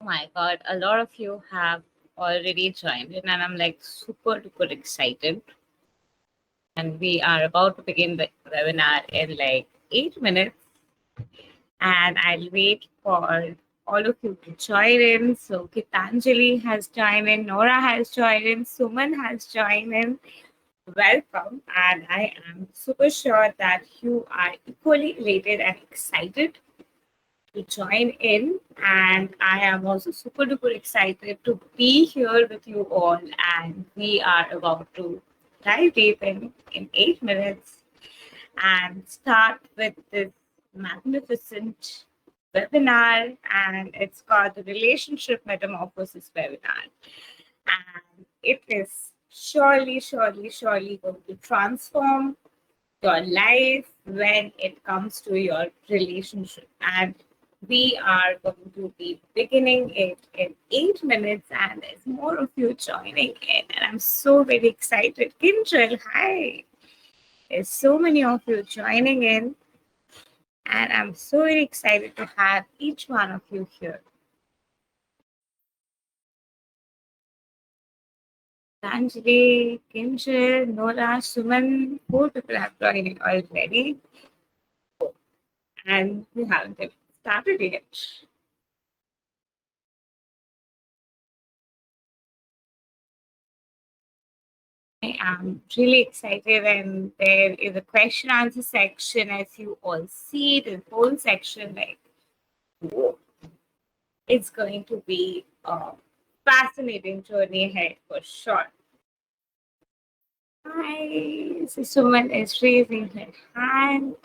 Oh my God, a lot of you have already joined in, and I'm like super duper excited. And we are about to begin the webinar in like 8 minutes. And I'll wait for all of you to join in. So Gitanjali has joined in, Nora has joined in, Suman has joined in. Welcome. And I am super sure that you are equally elated and excited to join in. And I am also super duper excited to be here with you all. And we are about to dive deep in 8 minutes and start with this magnificent webinar. And it's called the Relationship Metamorphosis webinar. And it is surely going to transform your life when it comes to your relationship. And we are going to be beginning it in 8 minutes, and there's more of you joining in. And I'm so very excited. Kinjal, hi. There's so many of you joining in, and I'm so very excited to have each one of you here. Anjali, Kinjal, Nora, Suman, 4 people have joined already, and we haven't even started yet. I am really excited, and there is a question answer section. As you all see, the whole section, like, whoa, it's going to be a fascinating journey ahead for sure. Hi, so someone is raising her hand.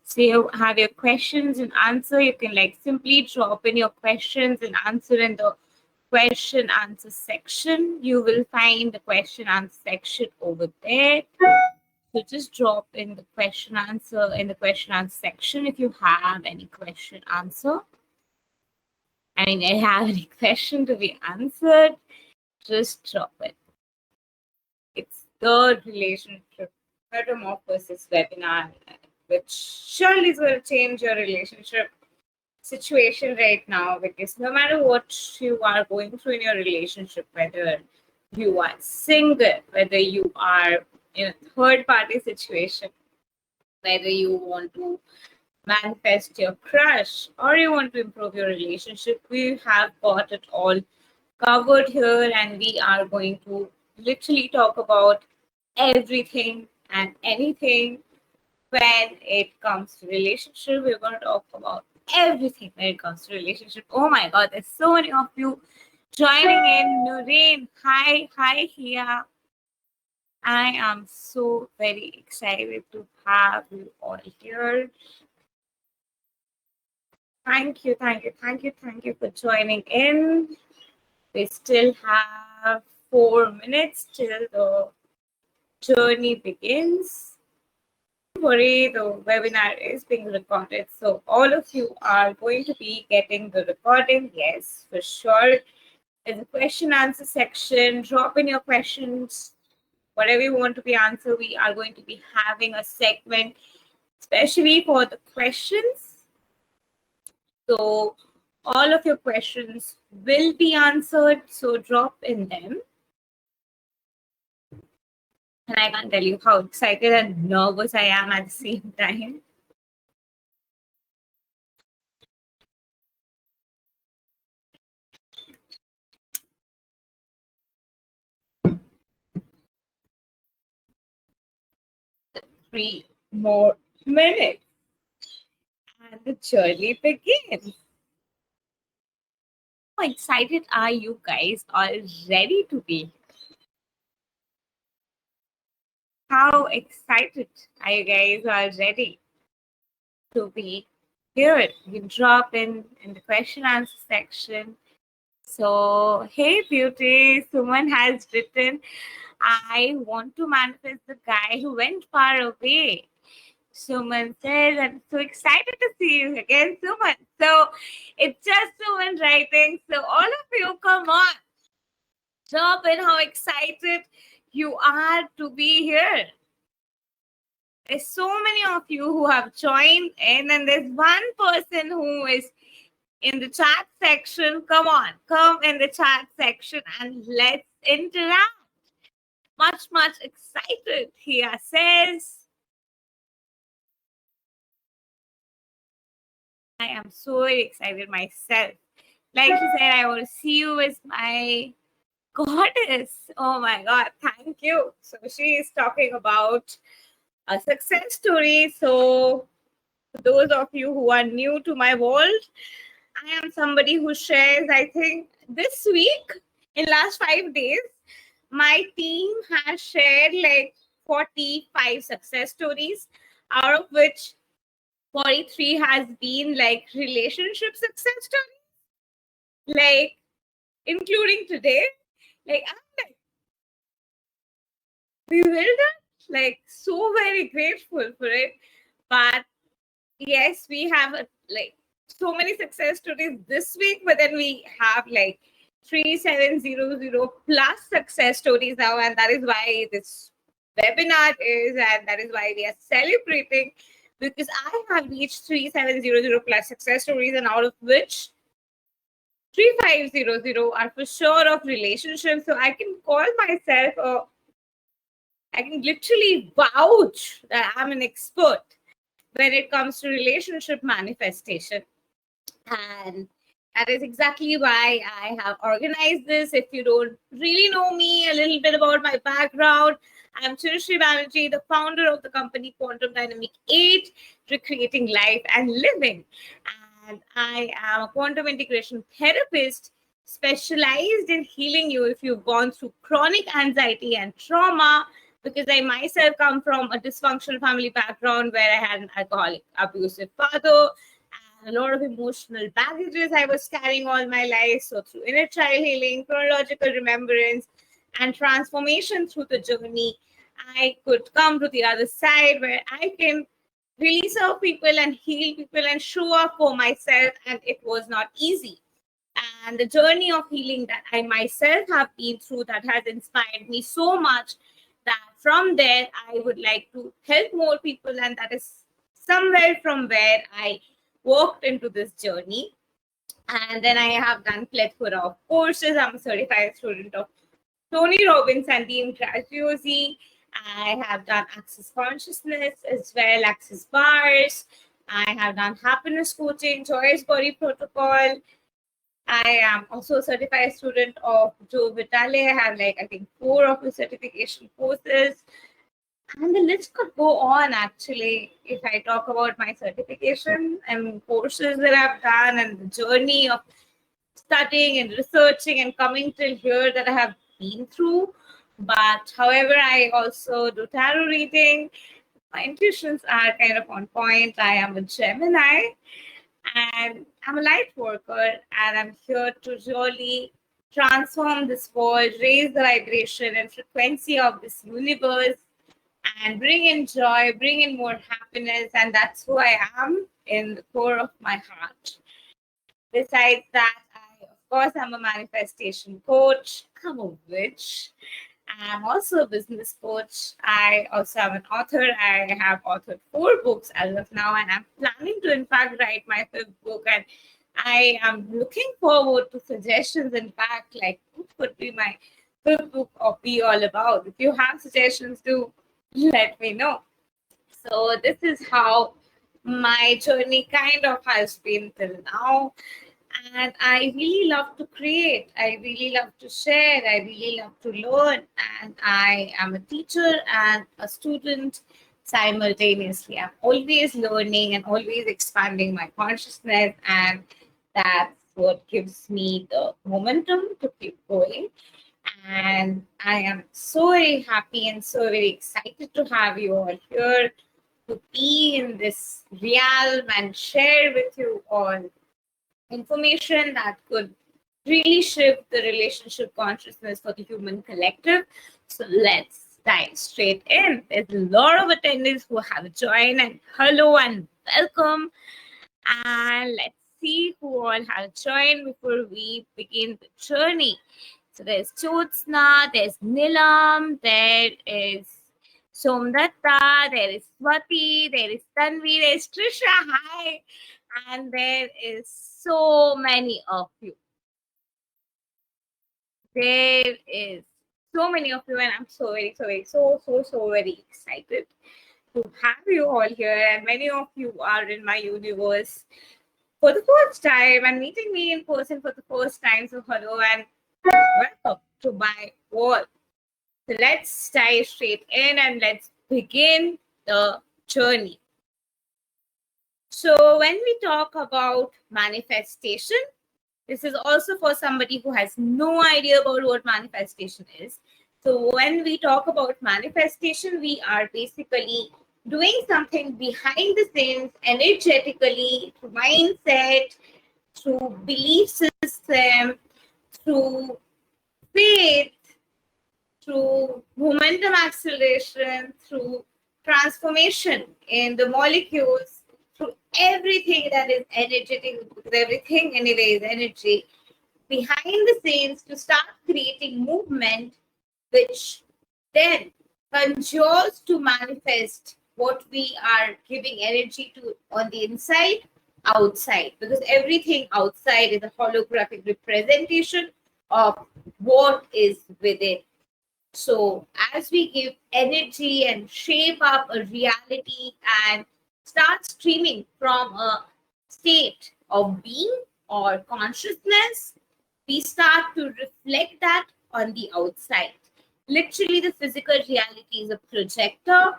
So you have your questions and answer. You can like simply drop in your questions and answer in the question answer section. You will find the question answer section over there. So just drop in the question answer in the question answer section if you have any question answer. I mean, I have any question to be answered, just drop it. It's the relationship metamorphosis webinar, which surely is going to change your relationship situation right now, because no matter what you are going through in your relationship, whether you are single, whether you are in a third party situation, whether you want to manifest your crush or you want to improve your relationship, we have got it all covered here, and we are going to literally talk about everything and anything when it comes to relationship. We're going to talk about everything when it comes to relationship. Oh my God, there's so many of you joining in. Noreen, hi Hia. I am so very excited to have you all here. Thank you for joining in. We still have 4 minutes till the journey begins. Don't worry, the webinar is being recorded, so all of you are going to be getting the recording. Yes, for sure. In the question answer section, drop in your questions, whatever you want to be answered. We are going to be having a segment especially for the questions. So all of your questions will be answered, so drop in them. And I can't tell you how excited and nervous I am at the same time. Three more minutes and the journey begins. How excited are you guys all ready to be? How excited are you guys all ready to be here? You can drop in the question answer section. So, hey beauty, someone has written, I want to manifest the guy who went far away. Suman says, I'm so excited to see you again, Suman. So it's just Suman writing. So all of you, come on. Drop in how excited you are to be here. There's so many of you who have joined in, and there's one person who is in the chat section. Come on, come in the chat section and let's interact. Much excited. Here says, I am so excited myself. Like she said, I want to see you as my goddess. Oh my God, thank you. So she is talking about a success story. So for those of you who are new to my world, I am somebody who shares, I think this week, in last 5 days, my team has shared like 45 success stories, out of which 43 has been like relationship success stories, like including today. Like I'm like bewildered, like so very grateful for it. But yes, we have like so many success stories this week, but then we have like 3700 plus success stories now, and that is why this webinar is, and that is why we are celebrating, because I have reached 3700 plus success stories, and out of which 3500 are for sure of relationships. So I can call myself I can literally vouch that I'm an expert when it comes to relationship manifestation. And that is exactly why I have organized this. If you don't really know me, a little bit about my background, I'm Chirasree Banerjee, the founder of the company Quantum Dynamic 8, Recreating Life and Living. And I am a quantum integration therapist specialized in healing you if you've gone through chronic anxiety and trauma, because I myself come from a dysfunctional family background where I had an alcoholic, abusive father, and a lot of emotional baggages I was carrying all my life. So through inner child healing, chronological remembrance, and transformation through the journey, I could come to the other side where I can really serve people and heal people and show up for myself. And it was not easy. And the journey of healing that I myself have been through, that has inspired me so much, that from there I would like to help more people. And that is somewhere from where I walked into this journey. And then I have done plethora of courses. I'm a certified student of Tony Robbins and Dean Graziosi. I have done Access Consciousness as well, Access Bars. I have done happiness coaching, Joyous Body Protocol. I am also a certified student of Joe Vitale. I have like, I think, 4 of the certification courses. And the list could go on actually if I talk about my certification and courses that I've done and the journey of studying and researching and coming till here that I have been through. But however, I also do tarot reading. My intuitions are kind of on point. I am a Gemini and I'm a light worker, and I'm here to really transform this world, raise the vibration and frequency of this universe, and bring in joy, bring in more happiness. And that's who I am in the core of my heart. Besides that, of course, I'm a manifestation coach. I'm a witch. I'm also a business coach. I also am an author. I have authored 4 books as of now, and I'm planning to, in fact, write my 5th book. And I am looking forward to suggestions. In fact, like what could be my 5th book or be all about? If you have suggestions, do let me know. So this is how my journey kind of has been till now. And I really love to create. I really love to share. I really love to learn. And I am a teacher and a student simultaneously. I'm always learning and always expanding my consciousness. And that's what gives me the momentum to keep going. And I am so very happy and so very excited to have you all here, to be in this realm and share with you all information that could really shift the relationship consciousness for the human collective. So let's dive straight in. There's a lot of attendees who have joined, and hello and welcome. And let's see who all have joined before we begin the journey. So there's Jyotsna, there's Nilam, there is Somdatta, there is Swati, there is Tanvi, there is Trisha, hi, and there is so many of you. There is so many of you, and I'm so very excited to have you all here. And many of you are in my universe for the first time and meeting me in person for the first time. So hello and welcome to my world. So let's dive straight in and let's begin the journey. So when we talk about manifestation, this is also for somebody who has no idea about what manifestation is. So when we talk about manifestation, we are basically doing something behind the scenes, energetically, through mindset, through belief system, through faith, through momentum acceleration, through transformation in the molecules, through everything that is energetic, because everything anyway is energy, behind the scenes to start creating movement, which then conjures to manifest what we are giving energy to on the inside, outside, because everything outside is a holographic representation of what is within. So as we give energy and shape up a reality and start streaming from a state of being or consciousness, we start to reflect that on the outside. Literally, the physical reality is a projector,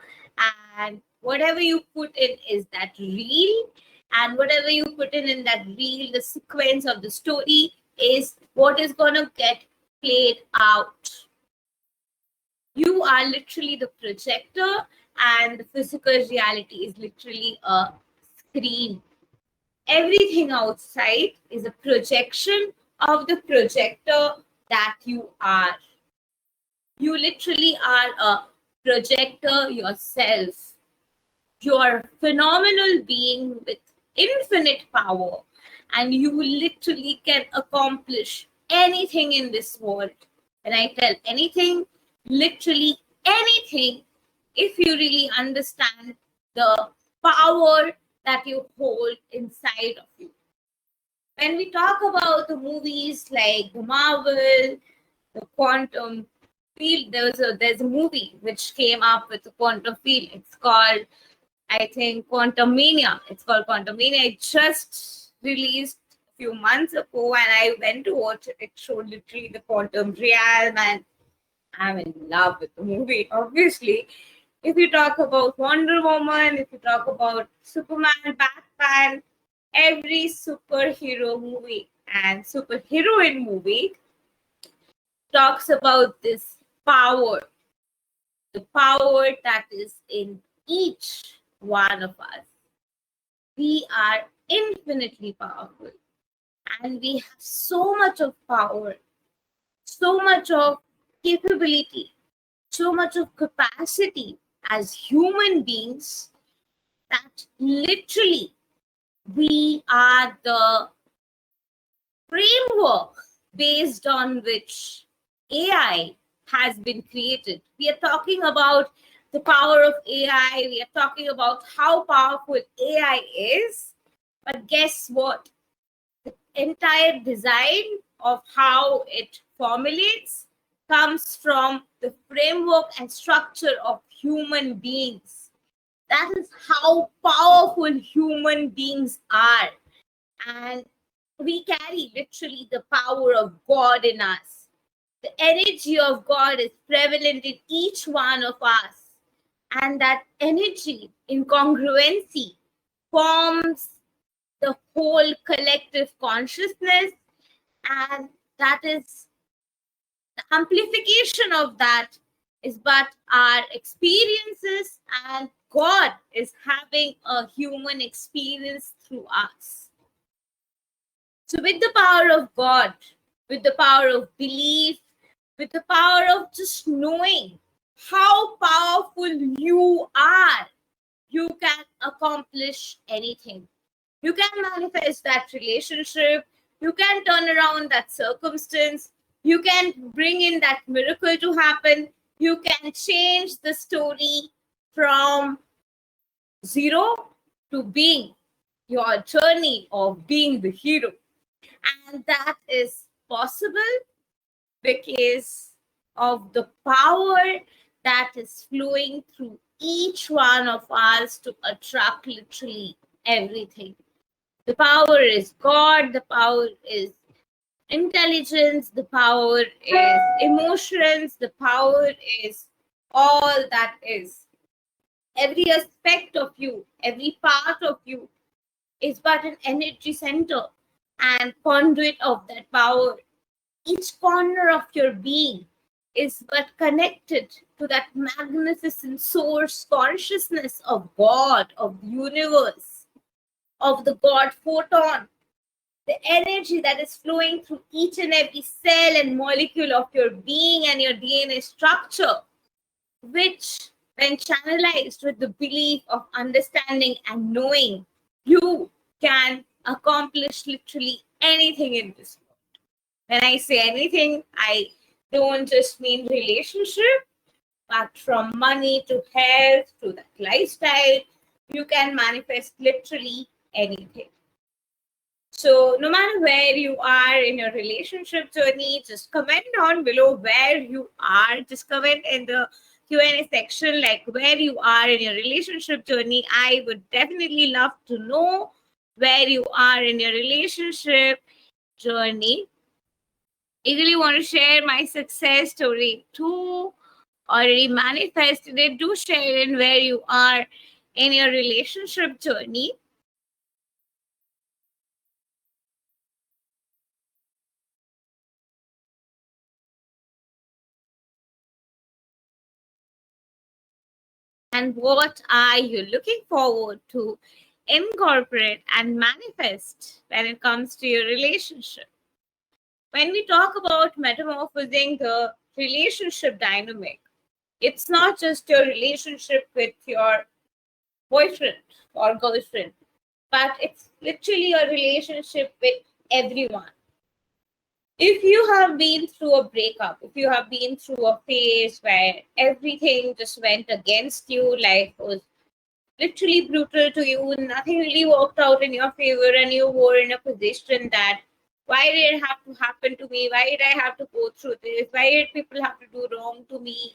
and whatever you put in is that reel, and whatever you put in that reel, the sequence of the story is what is going to get played out. You are literally the projector, and the physical reality is literally a screen. Everything outside is a projection of the projector that you are. You literally are a projector yourself. You're a phenomenal being with infinite power, and you literally can accomplish anything in this world. And I tell anything, literally anything, if you really understand the power that you hold inside of you. When we talk about the movies like the Marvel, the quantum field, there's a movie which came up with the quantum field. It's called, I think, Quantum Mania. It's called Quantum Mania. It just released a few months ago, and I went to watch it. It showed literally the quantum realm, and I'm in love with the movie, obviously. If you talk about Wonder Woman, if you talk about Superman, Batman, every superhero movie and superheroine movie talks about this power, the power that is in each one of us. We are infinitely powerful, and we have so much of power, so much of capability, so much of capacity as human beings that literally we are the framework based on which AI has been created. We are talking about the power of AI. We are talking about how powerful AI is. But guess what? The entire design of how it formulates comes from the framework and structure of human beings. That is how powerful human beings are. And we carry literally the power of God in us. The energy of God is prevalent in each one of us. And that energy in congruency forms the whole collective consciousness. And that is the amplification of that is but our experiences, and God is having a human experience through us. So with the power of God, with the power of belief, with the power of just knowing how powerful you are, you can accomplish anything. You can manifest that relationship. You can turn around that circumstance. You can bring in that miracle to happen. You can change the story from zero to being, your journey of being the hero. And that is possible because of the power that is flowing through each one of us to attract literally everything. The power is God, the power is intelligence, the power is emotions, the power is all that is. Every aspect of you, every part of you is but an energy center and conduit of that power. Each corner of your being is but connected to that magnificent source consciousness of God, of the universe, of the God photon, the energy that is flowing through each and every cell and molecule of your being and your DNA structure, which, when channelized with the belief of understanding and knowing, you can accomplish literally anything in this world. When I say anything, I don't just mean relationship, but from money to health to that lifestyle, you can manifest literally anything. So no matter where you are in your relationship journey, just comment down below where you are. Just comment in the Q&A section like where you are in your relationship journey. I would definitely love to know where you are in your relationship journey. I really want to share my success story too. Already manifested it. Do share in where you are in your relationship journey. And what are you looking forward to incorporate and manifest when it comes to your relationship? When we talk about metamorphosing the relationship dynamic, it's not just your relationship with your boyfriend or girlfriend, but it's literally your relationship with everyone. If you have been through a breakup, if you have been through a phase where everything just went against you, life was literally brutal to you, nothing really worked out in your favor, and you were in a position that why did it have to happen to me? Why did I have to go through this? Why did people have to do wrong to me?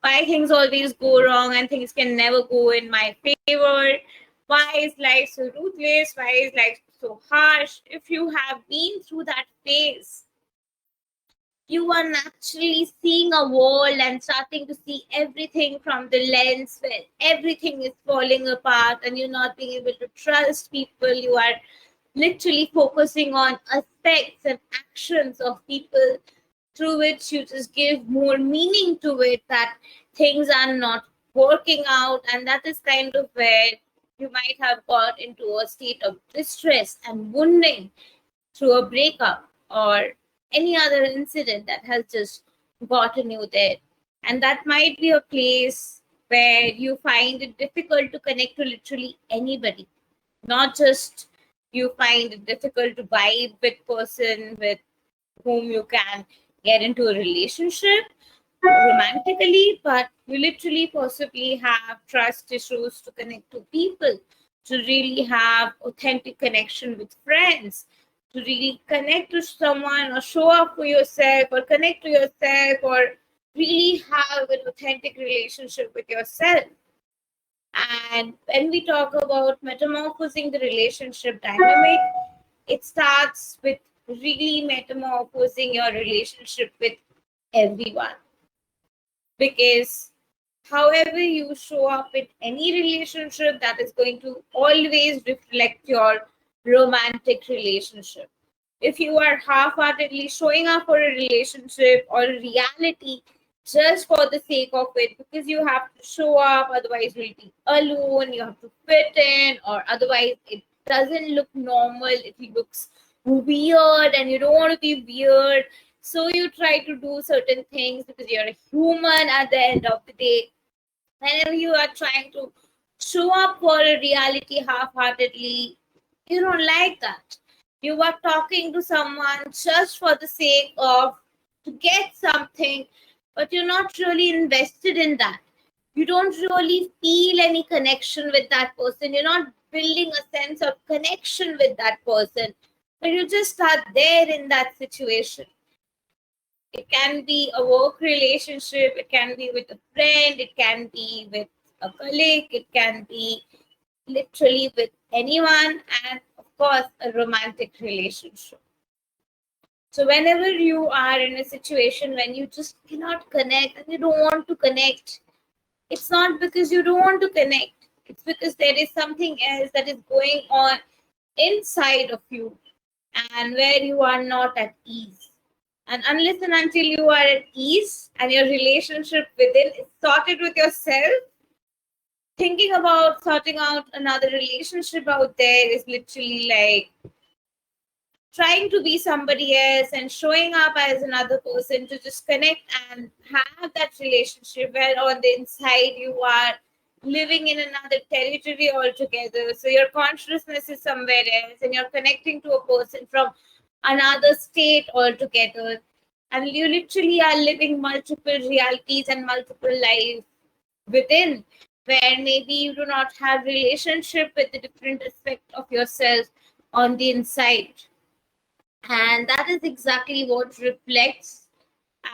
Why things always go wrong and things can never go in my favor? Why is life so ruthless? Why is life so harsh? If you have been through that phase, you are naturally seeing a world and starting to see everything from the lens where everything is falling apart and you're not being able to trust people. You are literally focusing on aspects and actions of people through which you just give more meaning to it, that things are not working out. And that is kind of where you might have got into a state of distress and wounding through a breakup or any other incident that has just gotten you there. And that might be a place where you find it difficult to connect to literally anybody, not just you find it difficult to vibe with person with whom you can get into a relationship romantically, but you literally possibly have trust issues to connect to people, to really have authentic connection with friends, to really connect to someone or show up for yourself or connect to yourself or really have an authentic relationship with yourself. And when we talk about metamorphosing the relationship dynamic, it starts with really metamorphosing your relationship with everyone. Because however you show up in any relationship, that is going to always reflect your romantic relationship. If you are half-heartedly showing up for a relationship or a reality just for the sake of it, because you have to show up, otherwise you'll be alone, you have to fit in, or otherwise it doesn't look normal, it looks weird and you don't want to be weird. So you try to do certain things because you're a human at the end of the day. Whenever you are trying to show up for a reality half-heartedly, you don't like that. You are talking to someone just for the sake of to get something, but you're not really invested in that. You don't really feel any connection with that person. You're not building a sense of connection with that person, but you just are there in that situation. It can be a work relationship, it can be with a friend, it can be with a colleague, it can be literally with anyone, and of course, a romantic relationship. So, whenever you are in a situation when you just cannot connect and you don't want to connect, it's not because you don't want to connect, it's because there is something else that is going on inside of you and where you are not at ease. And unless and until you are at ease and your relationship within is sorted with yourself, thinking about sorting out another relationship out there is literally like trying to be somebody else and showing up as another person to just connect and have that relationship where on the inside you are living in another territory altogether. So your consciousness is somewhere else and you're connecting to a person from another state altogether. And you literally are living multiple realities and multiple lives within, where maybe you do not have relationship with the different aspect of yourself on the inside. And that is exactly what reflects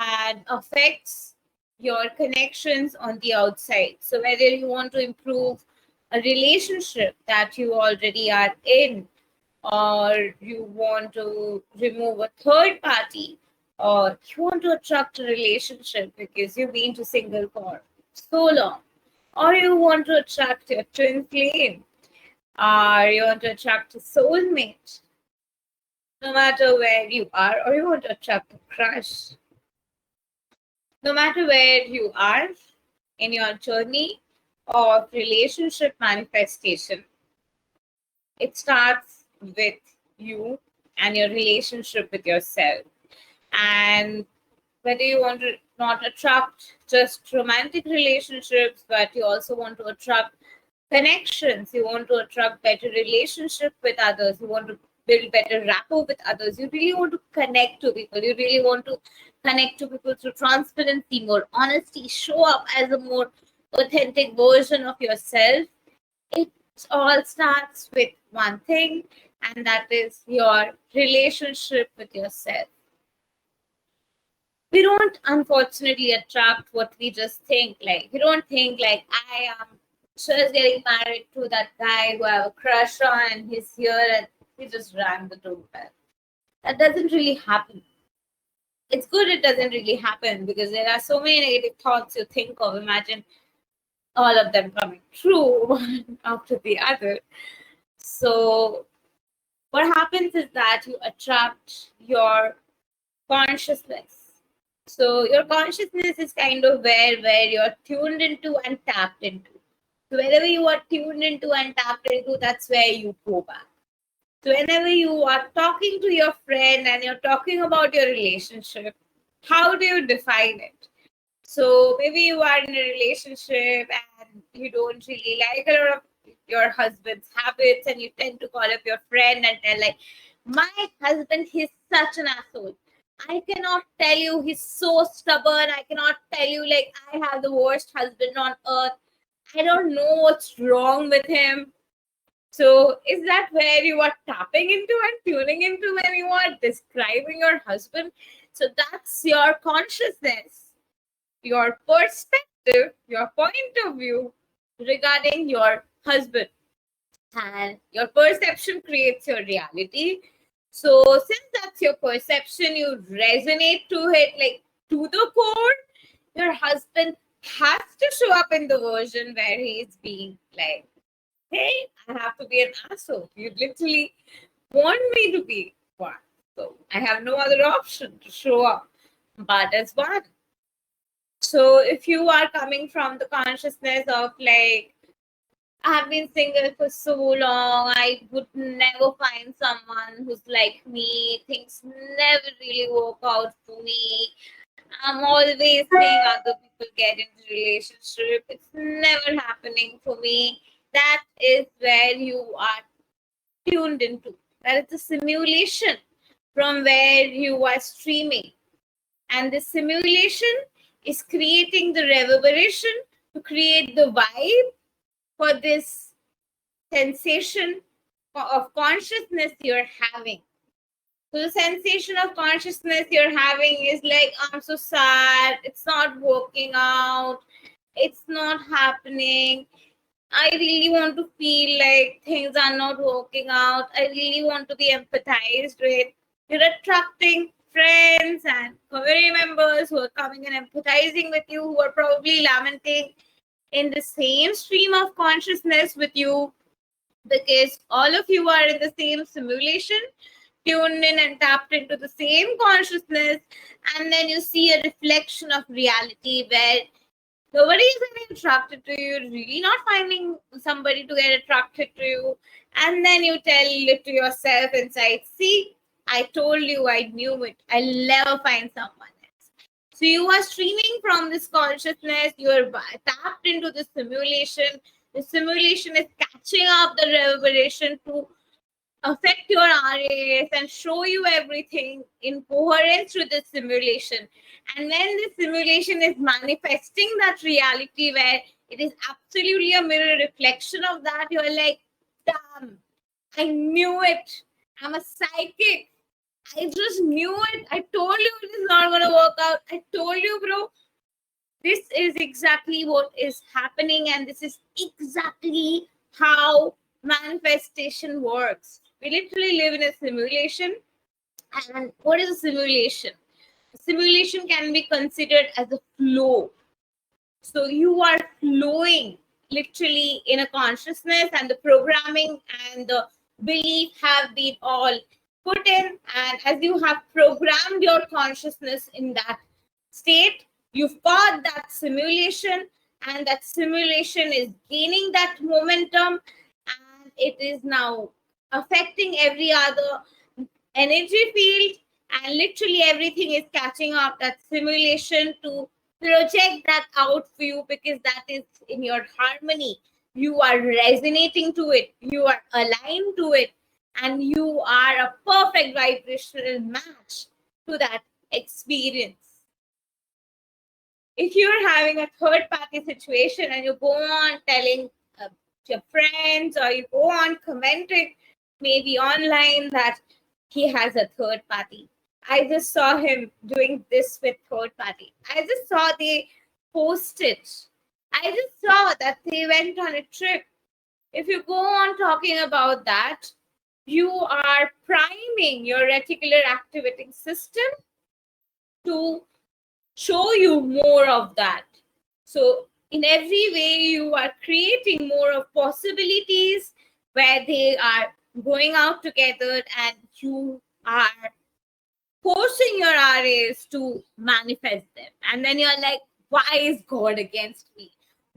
and affects your connections on the outside. So whether you want to improve a relationship that you already are in, or you want to remove a third party, or you want to attract a relationship because you've been to single for so long, or you want to attract your twin flame, or you want to attract a soulmate, no matter where you are, or you want to attract a crush, no matter where you are in your journey of relationship manifestation, it starts with you and your relationship with yourself. And whether you want to not attract just romantic relationships, but you also want to attract connections, you want to attract better relationship with others, you want to build better rapport with others, you really want to connect to people, you really want to connect to people through transparency, more honesty, show up as a more authentic version of yourself. It all starts with one thing, and that is your relationship with yourself. We don't unfortunately attract what we just think. Like, we don't think like, I am just getting married to that guy who I have a crush on and he's here and he just rang the doorbell. That doesn't really happen. It's good it doesn't really happen, because there are so many negative thoughts you think of. Imagine all of them coming true one after the other. So what happens is that you attract your consciousness. So your consciousness is kind of where you're tuned into and tapped into. So wherever you are tuned into and tapped into, that's where you go back. So whenever you are talking to your friend and you're talking about your relationship, how do you define it? So maybe you are in a relationship and you don't really like a lot of your husband's habits, and you tend to call up your friend and tell like, my husband, he's such an asshole. I cannot tell you, he's so stubborn. I cannot tell you, like, I have the worst husband on earth. I don't know what's wrong with him. So is that where you are tapping into and tuning into when you are describing your husband? So that's your consciousness, your perspective, your point of view regarding your husband. And your perception creates your reality. So since that's your perception, you resonate to it like to the core. Your husband has to show up in the version where he's being like, hey, I have to be an asshole. You literally want me to be one. So I have no other option to show up but as one. So if you are coming from the consciousness of like, I've been single for so long, I would never find someone who's like me, things never really work out for me, I'm always seeing other people get into relationship, it's never happening for me, that is where you are tuned into. That is a simulation from where you are streaming. And the simulation is creating the reverberation to create the vibe for this sensation of consciousness you're having. So the sensation of consciousness you're having is like, I'm so sad, it's not working out, it's not happening. I really want to feel like things are not working out. I really want to be empathized with. You're attracting friends and community members who are coming and empathizing with you, who are probably lamenting in the same stream of consciousness with you, because all of you are in the same simulation, tuned in and tapped into the same consciousness. And then you see a reflection of reality where nobody is getting attracted to you, really not finding somebody to get attracted to you. And then you tell it to yourself inside, see, I told you, I knew it. I'll never find someone else. So you are streaming from this consciousness, you're tapped into the simulation. The simulation is catching up the reverberation to affect your RAS and show you everything in coherence with the simulation. And then the simulation is manifesting that reality where it is absolutely a mirror reflection of that. You're like, damn, I knew it. I'm a psychic. I just knew it. I told you it is not going to work out. I told you, bro. This is exactly what is happening, and this is exactly how manifestation works. We literally live in a simulation. And what is a simulation? A simulation can be considered as a flow. So you are flowing literally in a consciousness, and the programming and the belief have been all put in. And as you have programmed your consciousness in that state, you've got that simulation, and that simulation is gaining that momentum, and it is now affecting every other energy field, and literally everything is catching up that simulation to project that out for you, because that is in your harmony. You are resonating to it, you are aligned to it, and you are a perfect vibrational match to that experience. If you're having a third party situation and you go on telling your friends, or you go on commenting maybe online that he has a third party, I just saw him doing this with third party, I just saw they posted, I just saw that they went on a trip. If you go on talking about that, you are priming your reticular activating system to show you more of that. So in every way, you are creating more of possibilities where they are going out together, and you are forcing your RAs to manifest them. And then you're like, why is God against me?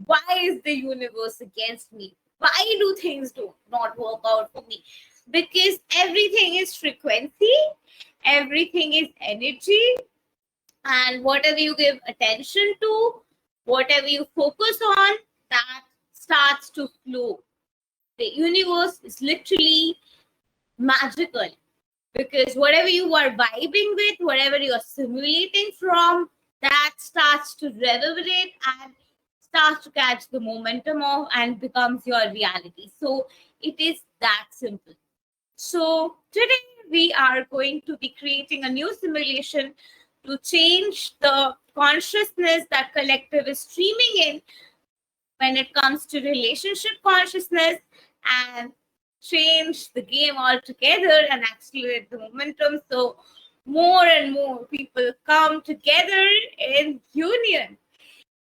Why is the universe against me? Why do things not work out for me? Because everything is frequency, everything is energy, and whatever you give attention to, whatever you focus on, that starts to flow. The universe is literally magical, because whatever you are vibing with, whatever you are simulating from, that starts to reverberate and starts to catch the momentum of and becomes your reality. So it is that simple. So today we are going to be creating a new simulation to change the consciousness that collective is streaming in when it comes to relationship consciousness, and change the game altogether and accelerate the momentum, so more and more people come together in union.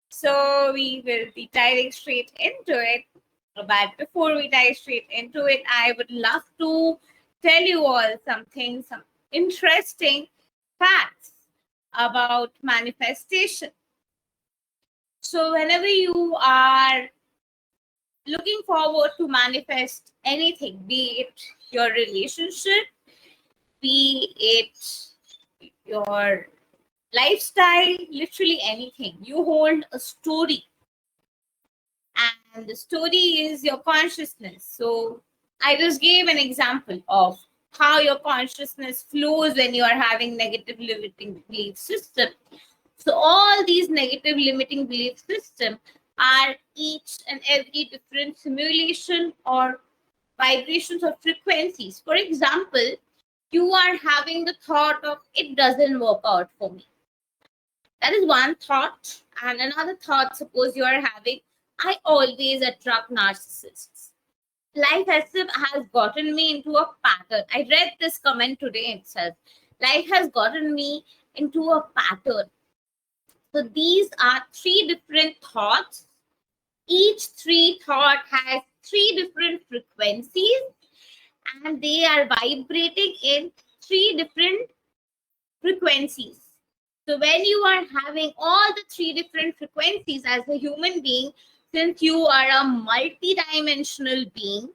So we will be diving straight into it. But before we dive straight into it, I would love to tell you all something, some interesting facts about manifestation. So whenever you are looking forward to manifest anything, be it your relationship, be it your lifestyle, literally anything, you hold a story. And the story is your consciousness. So I just gave an example of how your consciousness flows when you are having negative limiting belief system. So all these negative limiting belief systems are each and every different simulation or vibrations or frequencies. For example, you are having the thought of it doesn't work out for me. That is one thought. And another thought, suppose you are having, I always attract narcissists. Life has gotten me into a pattern. I read this comment today itself. Life has gotten me into a pattern. So these are three different thoughts. Each three thought has three different frequencies, and they are vibrating in three different frequencies. So when you are having all the three different frequencies as a human being, since you are a multi-dimensional being,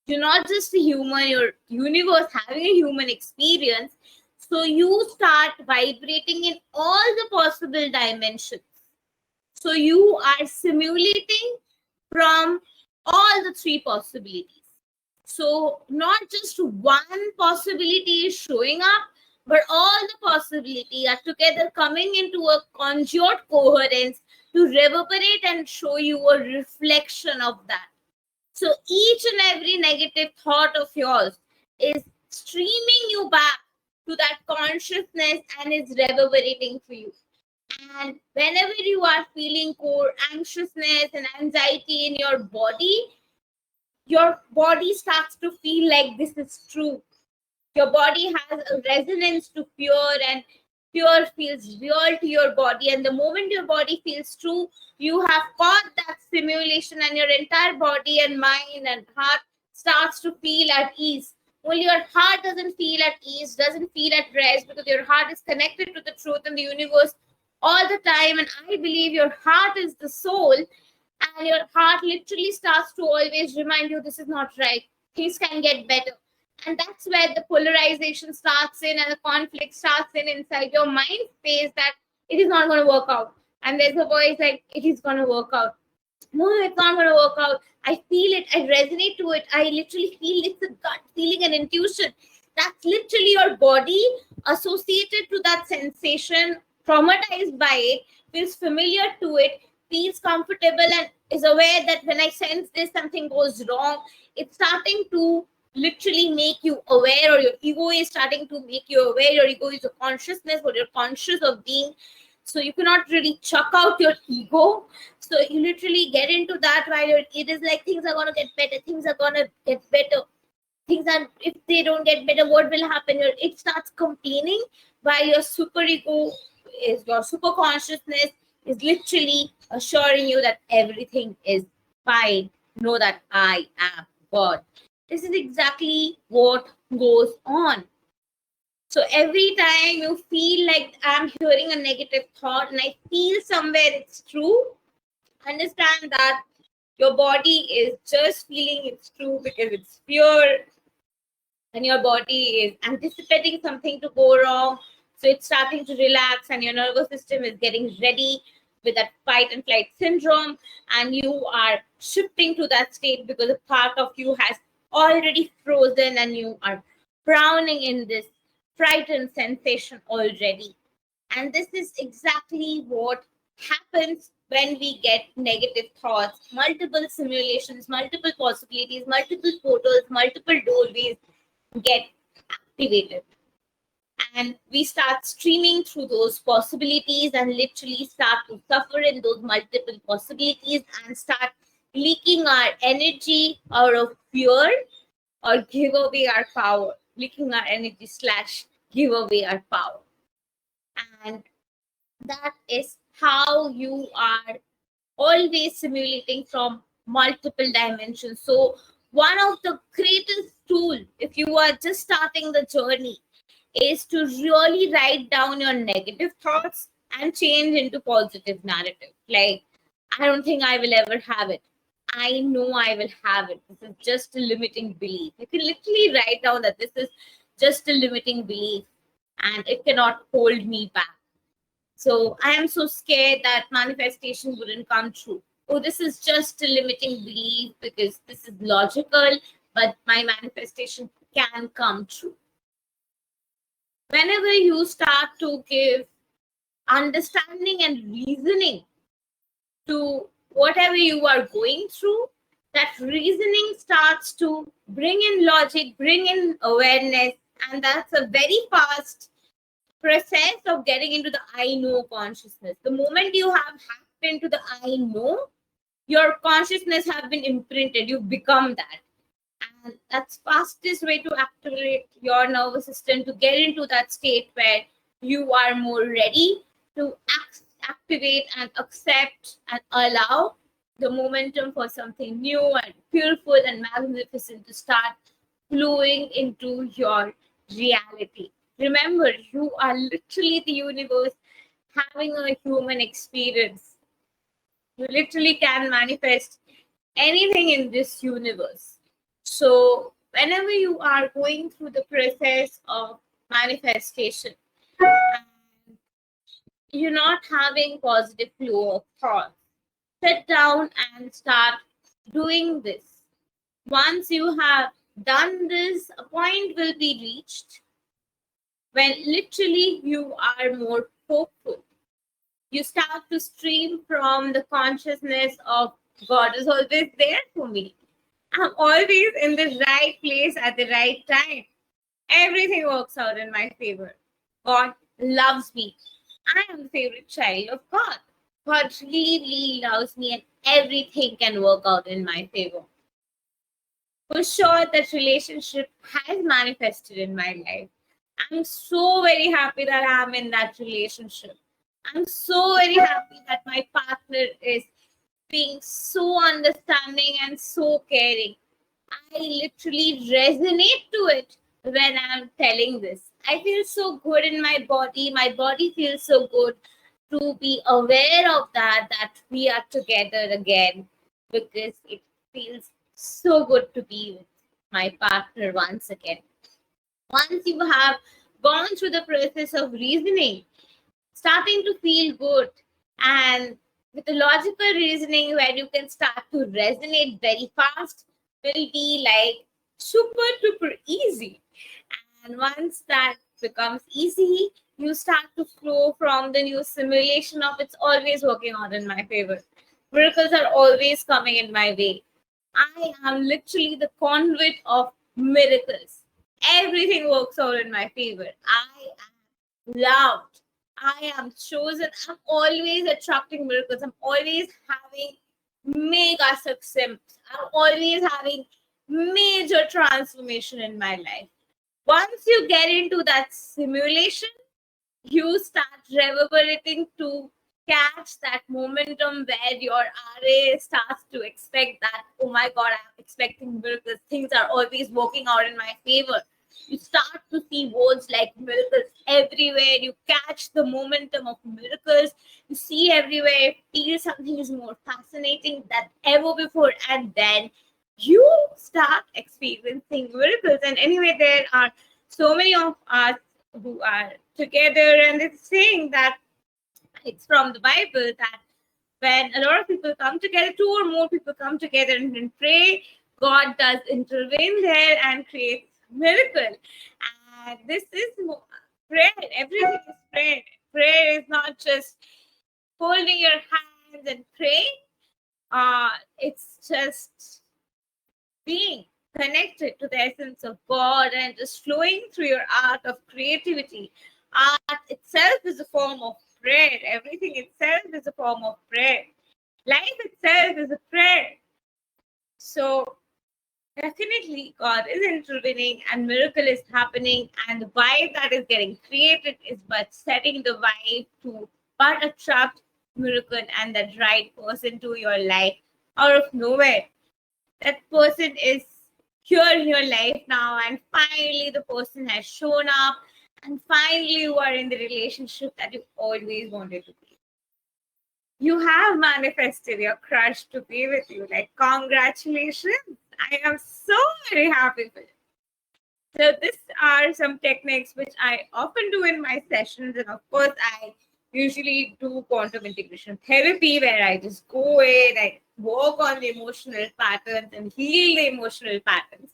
you're not just a human, you're universe having a human experience. So you start vibrating in all the possible dimensions. So you are simulating from all the three possibilities. So not just one possibility is showing up, but all the possibilities are together coming into a conjured coherence to reverberate and show you a reflection of that. So each and every negative thought of yours is streaming you back to that consciousness and is reverberating for you. And whenever you are feeling core anxiousness and anxiety in your body starts to feel like this is true. Your body has a resonance to fear, and fear feels real to your body. And the moment your body feels true, you have caught that simulation, and your entire body and mind and heart starts to feel at ease. Only your heart doesn't feel at ease, doesn't feel at rest, because your heart is connected to the truth and the universe all the time. And I believe your heart is the soul, and your heart literally starts to always remind you this is not right. Things can get better. And that's where the polarization starts in and the conflict starts in inside your mind space, that it is not going to work out. And there's a voice like, it is going to work out. No, it's not going to work out. I feel it. I resonate to it. I literally feel it's a gut feeling and intuition. That's literally your body associated to that sensation, traumatized by it, feels familiar to it, feels comfortable, and is aware that when I sense this, something goes wrong. It's starting to literally make you aware, or your ego is starting to make you aware. Your ego is a consciousness, what you're conscious of being. So you cannot really chuck out your ego. So you literally get into that while it is like things are going to get better, things are going to get better. Things are, if they don't get better, what will happen? It starts complaining, while your super ego is, your super consciousness is literally assuring you that everything is fine. Know that I am God. This is exactly what goes on. So every time you feel like I'm hearing a negative thought and I feel somewhere it's true, understand that your body is just feeling it's true because it's fear, and your body is anticipating something to go wrong. So it's starting to relax, and your nervous system is getting ready with that fight and flight syndrome, and you are shifting to that state because a part of you has already frozen and you are drowning in this frightened sensation already. And this is exactly what happens when we get negative thoughts, multiple simulations, multiple possibilities, multiple portals, multiple doorways get activated. And we start streaming through those possibilities and literally start to suffer in those multiple possibilities and start leaking our energy out of fear, or give away our power, leaking our energy / give away our power. And that is how you are always simulating from multiple dimensions. So one of the greatest tool, if you are just starting the journey, is to really write down your negative thoughts and change into positive narrative. Like, I don't think I will ever have it. I know I will have it. This is just a limiting belief. You can literally write down that this is just a limiting belief and it cannot hold me back. So I am so scared that manifestation wouldn't come true. Oh, this is just a limiting belief because this is logical, but my manifestation can come true. Whenever you start to give understanding and reasoning to whatever you are going through, that reasoning starts to bring in logic, bring in awareness, and that's a very fast process of getting into the I know consciousness. The moment you have hacked into the I know, your consciousness have been imprinted. You become that. And that's fastest way to activate your nervous system to get into that state where you are more ready to activate and accept and allow the momentum for something new and beautiful and magnificent to start flowing into your reality. Remember, you are literally the universe having a human experience. You literally can manifest anything in this universe. So whenever you are going through the process of manifestation and you're not having positive flow of thoughts, sit down and start doing this. Once you have done this, a point will be reached when literally you are more hopeful. You start to stream from the consciousness of God is always there for me. I'm always in the right place at the right time. Everything works out in my favor. God loves me. I am the favorite child of God. God really, really loves me and everything can work out in my favor. For sure, that relationship has manifested in my life. I'm so very happy that I'm in that relationship. I'm so very happy that my partner is being so understanding and so caring. I literally resonate to it when I'm telling this. I feel so good in my body. My body feels so good to be aware of that we are together again, because it feels so good to be with my partner once again. Once you have gone through the process of reasoning, starting to feel good, and with the logical reasoning where you can start to resonate very fast, will be like super duper easy. And once that becomes easy, you start to flow from the new simulation of it's always working out in my favor. Miracles are always coming in my way. I am literally the conduit of miracles. Everything works out in my favor. I am loved. I am chosen. I'm always attracting miracles. I'm always having mega success. I'm always having major transformation in my life. Once you get into that simulation, you start reverberating to catch that momentum where your RA starts to expect that, oh my God, I'm expecting miracles. Things are always working out in my favor. You start to see words like miracles everywhere. You catch the momentum of miracles. You see everywhere, feel something is more fascinating than ever before. And then you start experiencing miracles. And anyway, there are so many of us who are together, and it's saying that it's from the Bible that when a lot of people come together, two or more people come together and pray, God does intervene there and creates miracle. And this is prayer. Everything is prayer. Prayer is not just holding your hands and praying. It's just being connected to the essence of God and just flowing through your art of creativity. Art itself is a form of prayer. Everything itself is a form of prayer. Life itself is a prayer. So definitely God is intervening and miracle is happening, and the vibe that is getting created is but setting the vibe to but attract miracle and that right person to your life out of nowhere. That person is here in your life now, and finally the person has shown up, and finally you are in the relationship that you always wanted to be. You have manifested your crush to be with you. Like, congratulations. I am so very happy for you. So these are some techniques which I often do in my sessions. And of course, I usually do quantum integration therapy where I just go in, I work on the emotional patterns and heal the emotional patterns.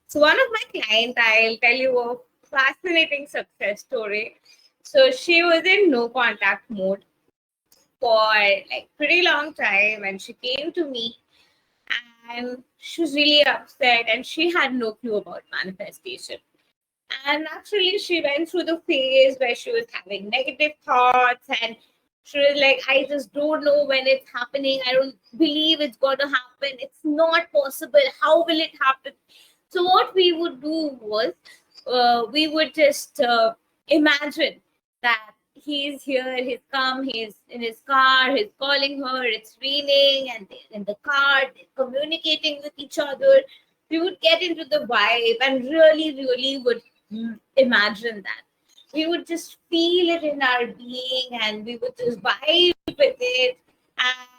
So one of my clients, I'll tell you a fascinating success story. So she was in no contact mode for like pretty long time, and she came to me and she was really upset and she had no clue about manifestation. And actually, she went through the phase where she was having negative thoughts and she was like, I just don't know when it's happening. I don't believe it's going to happen. It's not possible. How will it happen? So, what we would do was we would just imagine that he's here, he's come, he's in his car, he's calling her, it's raining, and they're in the car, they're communicating with each other. We would get into the vibe and really, really would imagine that. We would just feel it in our being and we would just vibe with it.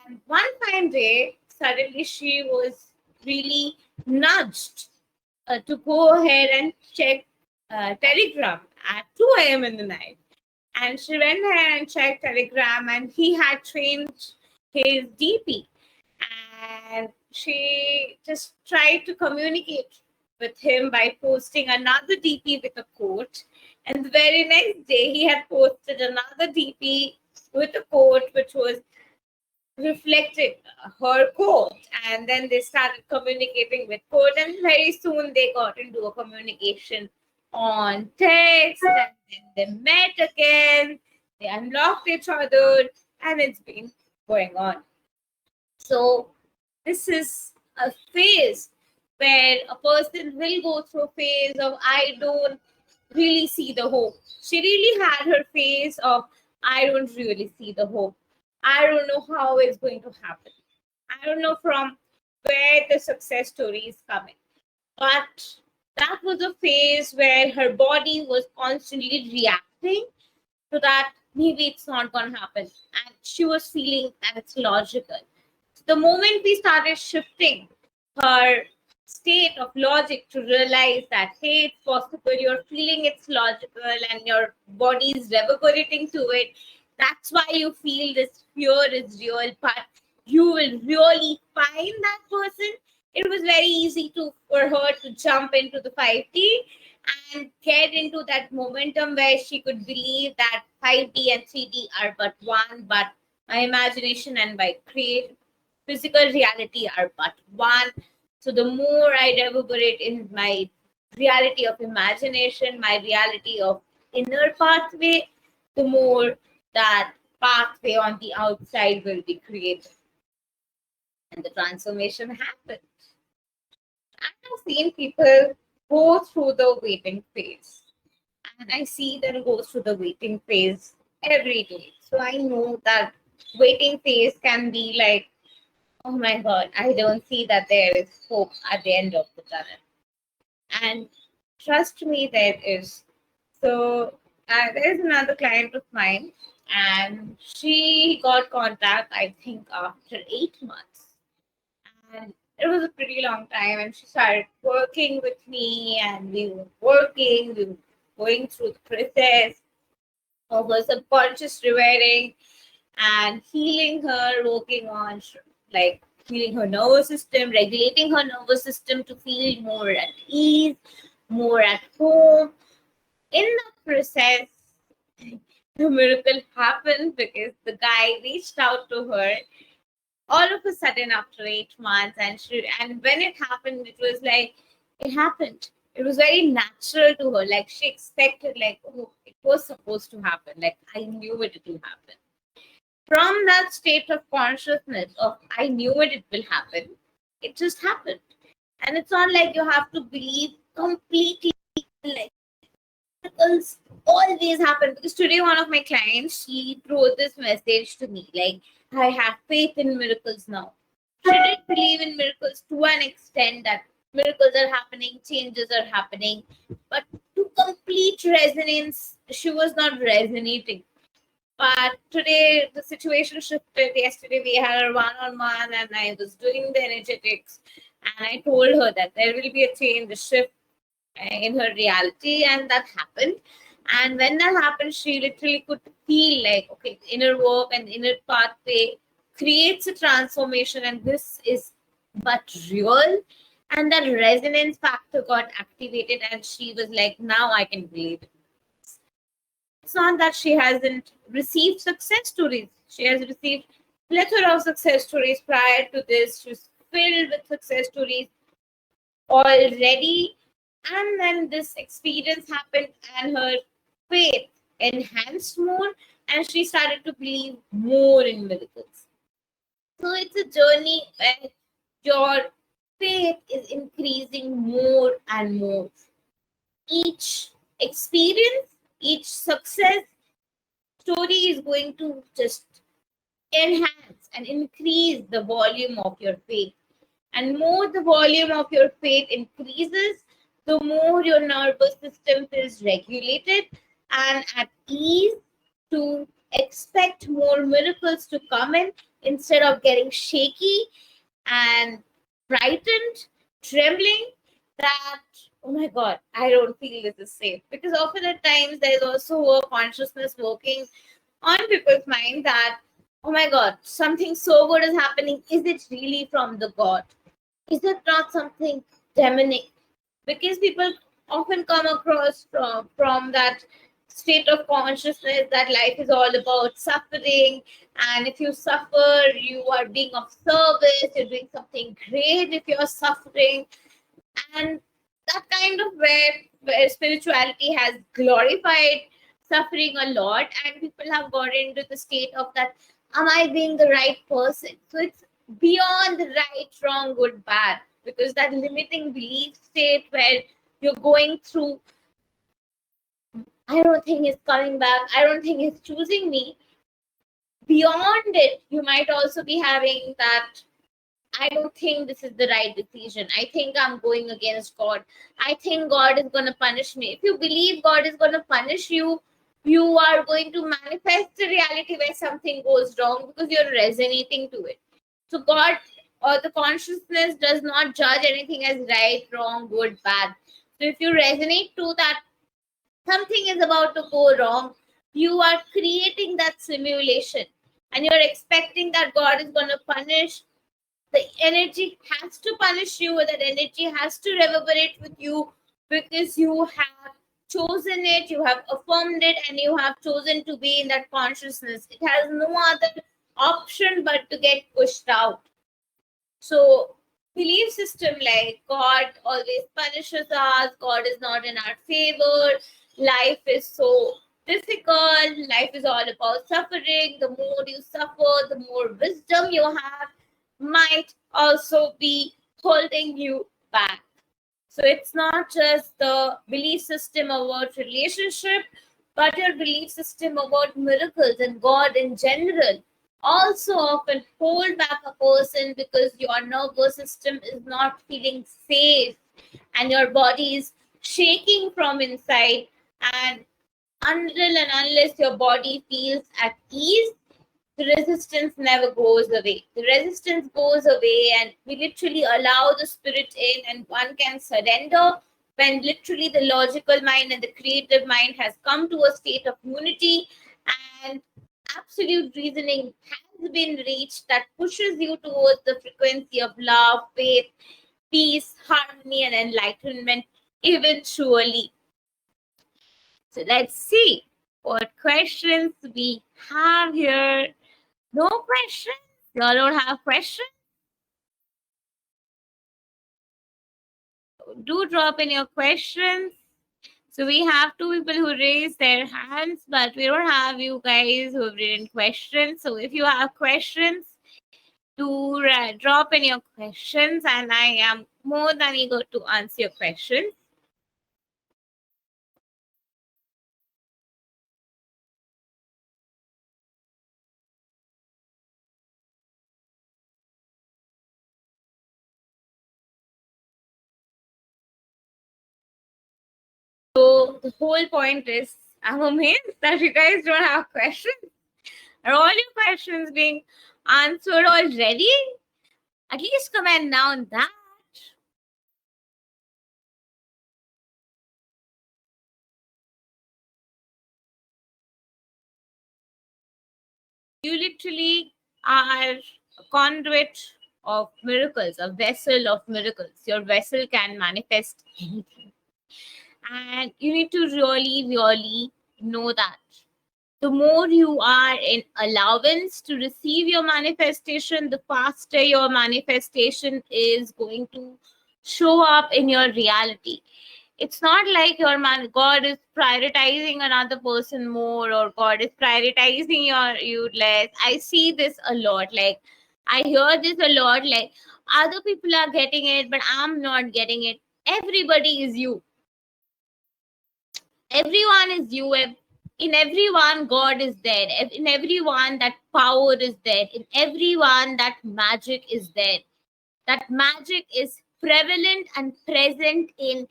And one fine day, suddenly she was really nudged to go ahead and check Telegram at 2 a.m. in the night. And she went ahead and checked Telegram and he had changed his DP. And she just tried to communicate with him by posting another DP with a quote. And the very next day, he had posted another DP with a quote which was reflected her quote. And then they started communicating with quote. And very soon they got into a communication on text. And then they met again. They unlocked each other. And it's been going on. So this is a phase where a person will go through a phase of I don't really see the hope. She really had her phase of I don't really see the hope. I don't know how it's going to happen. I don't know from where the success story is coming. But that was a phase where her body was constantly reacting to that maybe it's not going to happen. And she was feeling that it's logical. The moment we started shifting her state of logic to realize that, hey, it's possible, you're feeling it's logical and your body is reverberating to it, that's why you feel this fear is real, but you will really find that person. It was very easy for her to jump into the 5D and get into that momentum where she could believe that 5D and 3D are but one, but my imagination and my physical reality are but one. So the more I reverberate in my reality of imagination, my reality of inner pathway, the more that pathway on the outside will be created. And the transformation happened. I have seen people go through the waiting phase. And I see them go through the waiting phase every day. So I know that waiting phase can be like, oh my God, I don't see that there is hope at the end of the tunnel. And trust me, there is. So there's another client of mine, and she got contact, I think, after 8 months. And it was a pretty long time, and she started working with me, and we were going through the process of her subconscious rewiring and healing her, working on like healing her nervous system, regulating her nervous system to feel more at ease, more at home. In the process, the miracle happened because the guy reached out to her all of a sudden after 8 months, and when it happened, it was like it happened. It was very natural to her. Like she expected, like, oh, it was supposed to happen. Like I knew it will happen. From that state of consciousness of I knew it will happen, it just happened. And it's not like you have to believe completely, like miracles always happen. Because today one of my clients, she wrote this message to me, like, I have faith in miracles now. She didn't believe in miracles to an extent that miracles are happening, changes are happening, but to complete resonance, she was not resonating. But today the situation shifted. Yesterday we had a one-on-one and I was doing the energetics and I told her that there will be a change, a shift in her reality, and that happened. And when that happened, she literally could feel like, okay, inner work and inner pathway creates a transformation and this is but real. And that resonance factor got activated and she was like, now I can believe it. It's not that she hasn't received success stories. She has received plethora of success stories prior to this. She's filled with success stories already. And then this experience happened and her faith enhanced more and she started to believe more in miracles. So it's a journey where your faith is increasing more and more. Each experience, each success story is going to just enhance and increase the volume of your faith. And more the volume of your faith increases, the more your nervous system is regulated and at ease to expect more miracles to come in instead of getting shaky and frightened, trembling that, oh my God, I don't feel this is safe. Because often at times there is also a consciousness working on people's mind that, oh my God, something so good is happening. Is it really from the God? Is it not something demonic? Because people often come across from that state of consciousness that life is all about suffering, and if you suffer, you are being of service, you're doing something great if you're suffering, and that kind of where spirituality has glorified suffering a lot, and people have got into the state of that, am I being the right person? So it's beyond the right, wrong, good, bad, because that limiting belief state where you're going through, I don't think he's coming back, I don't think he's choosing me. Beyond it, you might also be having that, I don't think this is the right decision. I think I'm going against God. I think God is going to punish me. If you believe God is going to punish you, you are going to manifest the reality where something goes wrong because you're resonating to it. So God or the consciousness does not judge anything as right, wrong, good, bad. So if you resonate to that something is about to go wrong, you are creating that simulation and you're expecting that God is going to punish. The energy has to punish you, that energy has to reverberate with you because you have chosen it, you have affirmed it, and you have chosen to be in that consciousness. It has no other option but to get pushed out. So belief system like God always punishes us, God is not in our favor, life is so difficult, life is all about suffering, the more you suffer, the more wisdom you have, might also be holding you back. So it's not just the belief system about relationship, but your belief system about miracles and God in general also often hold back a person because your nervous system is not feeling safe and your body is shaking from inside. And until and unless your body feels at ease, the resistance never goes away. The resistance goes away, and we literally allow the spirit in, and one can surrender when literally the logical mind and the creative mind has come to a state of unity and absolute reasoning has been reached that pushes you towards the frequency of love, faith, peace, harmony, and enlightenment eventually. So let's see what questions we have here. No questions? Y'all don't have questions? Do drop in your questions. So we have two people who raised their hands, but we don't have you guys who have written questions. So if you have questions, do drop in your questions, and I am more than eager to answer your questions. So the whole point is, I'm amazed that you guys don't have questions. Are all your questions being answered already? At least comment down that. You literally are a conduit of miracles, a vessel of miracles. Your vessel can manifest anything. And you need to really, really know that. The more you are in allowance to receive your manifestation, the faster your manifestation is going to show up in your reality. It's not like God is prioritizing another person more, or God is prioritizing you less. I see this a lot. Like, I hear this a lot. Like, other people are getting it, but I'm not getting it. Everybody is you. Everyone is you. In everyone, God is there. In everyone, that power is there. In everyone, that magic is there. That magic is prevalent and present in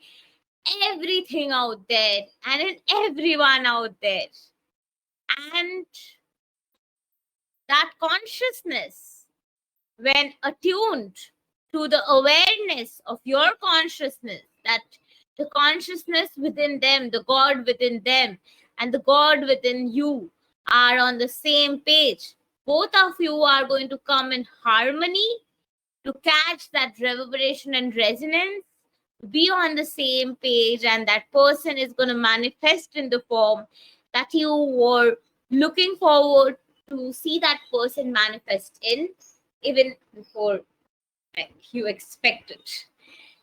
everything out there and in everyone out there. And that consciousness, when attuned to the awareness of your consciousness, that the consciousness within them, the God within them, and the God within you are on the same page, both of you are going to come in harmony to catch that reverberation and resonance, be on the same page, and that person is going to manifest in the form that you were looking forward to see that person manifest in, even before you expect it.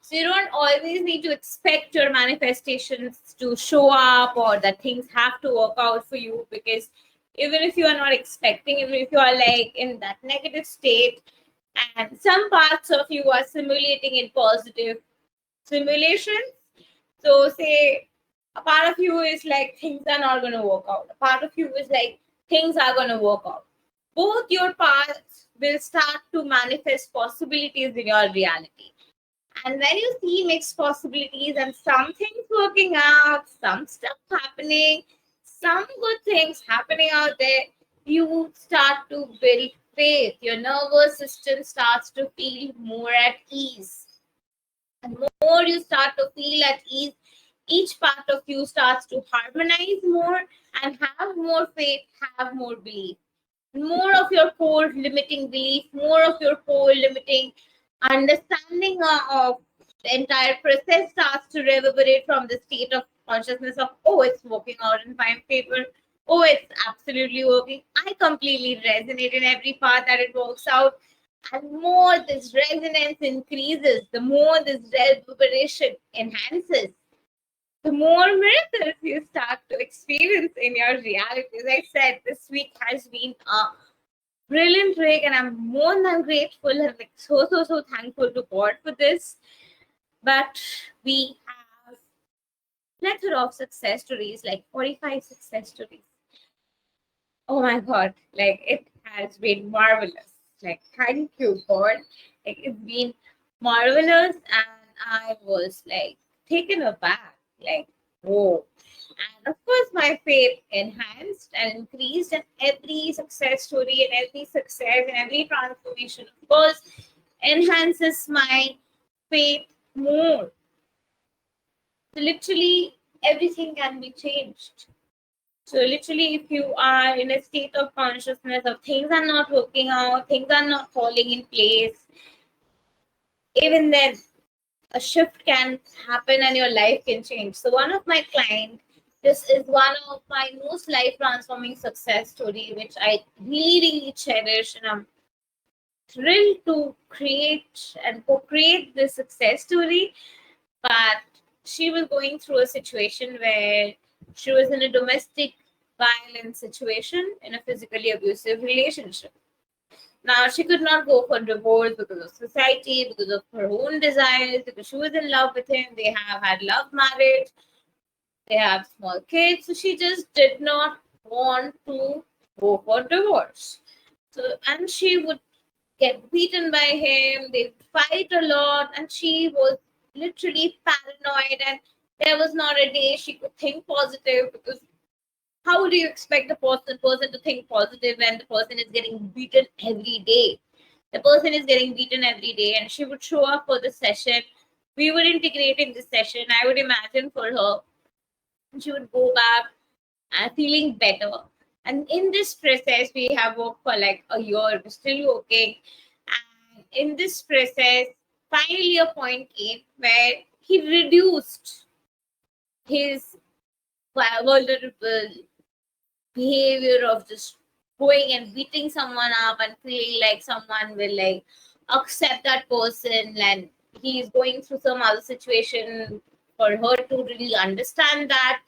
So you don't always need to expect your manifestations to show up or that things have to work out for you, because even if you are not expecting, even if you are like in that negative state and some parts of you are simulating in positive simulations, so say a part of you is like things are not going to work out, a part of you is like things are going to work out. Both your parts will start to manifest possibilities in your reality. And when you see mixed possibilities and some things working out, some stuff happening, some good things happening out there, you start to build faith. Your nervous system starts to feel more at ease. And the more you start to feel at ease, each part of you starts to harmonize more and have more faith, have more belief. More of your core limiting belief, more of your core limiting understanding of the entire process starts to reverberate from the state of consciousness of, oh, it's working out in my favor. Oh, it's absolutely working. I completely resonate in every part that it works out. And more this resonance increases, the more this reverberation enhances, the more miracles you start to experience in your reality. As I said, this week has been a brilliant week, and I'm more than grateful and like so thankful to God for this. But we have plethora of success stories, like 45 success stories. Oh my God, like it has been marvelous. Like, thank you, God. Like, it's been marvelous, and I was like taken aback. Like, whoa. And of course, my faith enhanced and increased, and every success story and every success and every transformation, of course, enhances my faith more. So literally, everything can be changed. So literally, if you are in a state of consciousness of things are not working out, things are not falling in place, even then, a shift can happen and your life can change. So one of my clients, this is one of my most life transforming success story, which I really cherish, and I'm thrilled to create and co-create this success story. But she was going through a situation where she was in a domestic violence situation, in a physically abusive relationship. Now, she could not go for divorce because of society, because of her own desires, because she was in love with him. They have had love marriage. They have small kids. So she just did not want to go for divorce. So, and she would get beaten by him. They fight a lot. And she was literally paranoid. And there was not a day she could think positive, because how do you expect a person to think positive when the person is getting beaten every day? The person is getting beaten every day, and she would show up for the session. We would integrate in the session. I would imagine for her. She would go back feeling better. And in this process, we have worked for like a year. We're still working. And in this process, finally a point came where he reduced his vulnerable behavior of just going and beating someone up and feeling like someone will like accept that person, and he's going through some other situation for her to really understand that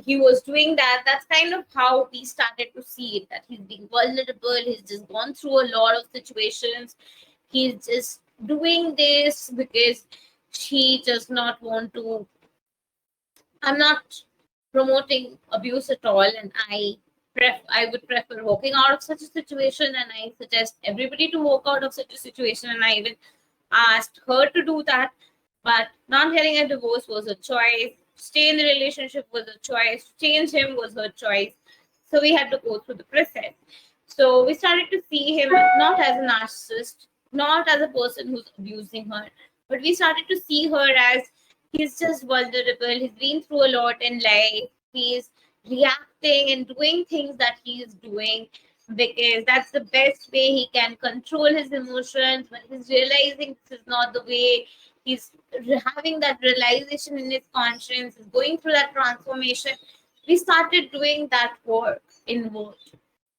he was doing that. That's kind of how we started to see it, that he's being vulnerable, he's just gone through a lot of situations, he's just doing this because she does not want to. I'm not promoting abuse at all, and I would prefer walking out of such a situation, and I suggest everybody to walk out of such a situation, and I even asked her to do that. But not getting a divorce was a choice. Stay in the relationship was a choice. Change him was her choice. So we had to go through the process. So we started to see him not as a narcissist, not as a person who's abusing her, but we started to see her as he's just vulnerable. He's been through a lot in life. He's reacting and doing things that he's doing because that's the best way he can control his emotions. When he's realizing this is not the way, he's having that realization in his conscience, he's going through that transformation. We started doing that work inward.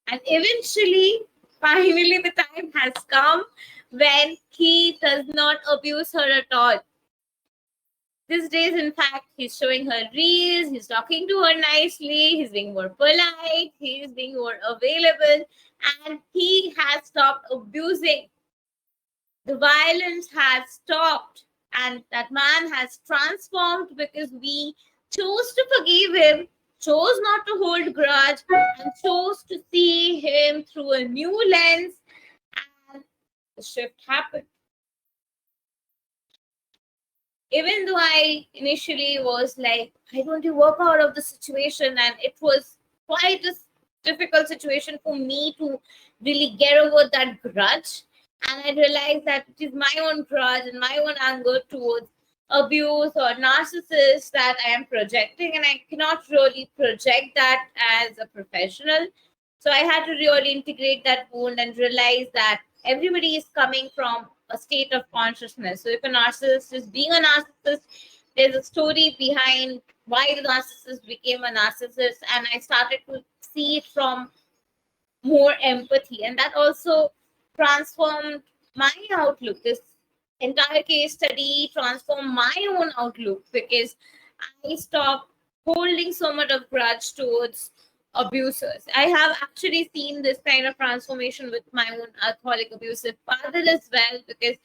And eventually, finally, the time has come when he does not abuse her at all. These days, in fact, he's showing her reels, he's talking to her nicely, he's being more polite, he's being more available, and he has stopped abusing. The violence has stopped, and that man has transformed because we chose to forgive him, chose not to hold grudge, and chose to see him through a new lens, and the shift happened. Even though I initially was like, I want to work out of the situation, and it was quite a difficult situation for me to really get over that grudge. And I realized that it is my own grudge and my own anger towards abuse or narcissist that I am projecting, and I cannot really project that as a professional. So I had to really integrate that wound and realize that everybody is coming from a state of consciousness. So if a narcissist is being a narcissist, there's a story behind why the narcissist became a narcissist, and I started to see it from more empathy, and that also transformed my outlook. This entire case study transformed my own outlook because I stopped holding so much of grudge towards abusers. I have actually seen this kind of transformation with my own alcoholic abusive father as well, because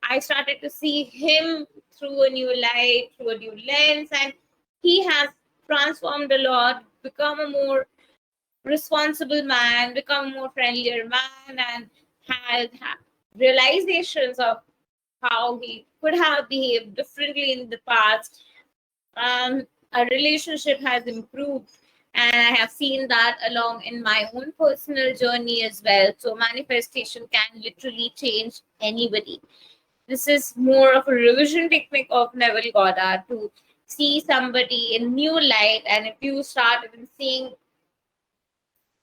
I started to see him through a new light, through a new lens, and he has transformed a lot, become a more responsible man, become a more friendlier man, and has realizations of how he could have behaved differently in the past. Our relationship has improved, and I have seen that along in my own personal journey as well. So manifestation can literally change anybody. This is more of a revision technique of Neville Goddard, to see somebody in new light, and if you start even seeing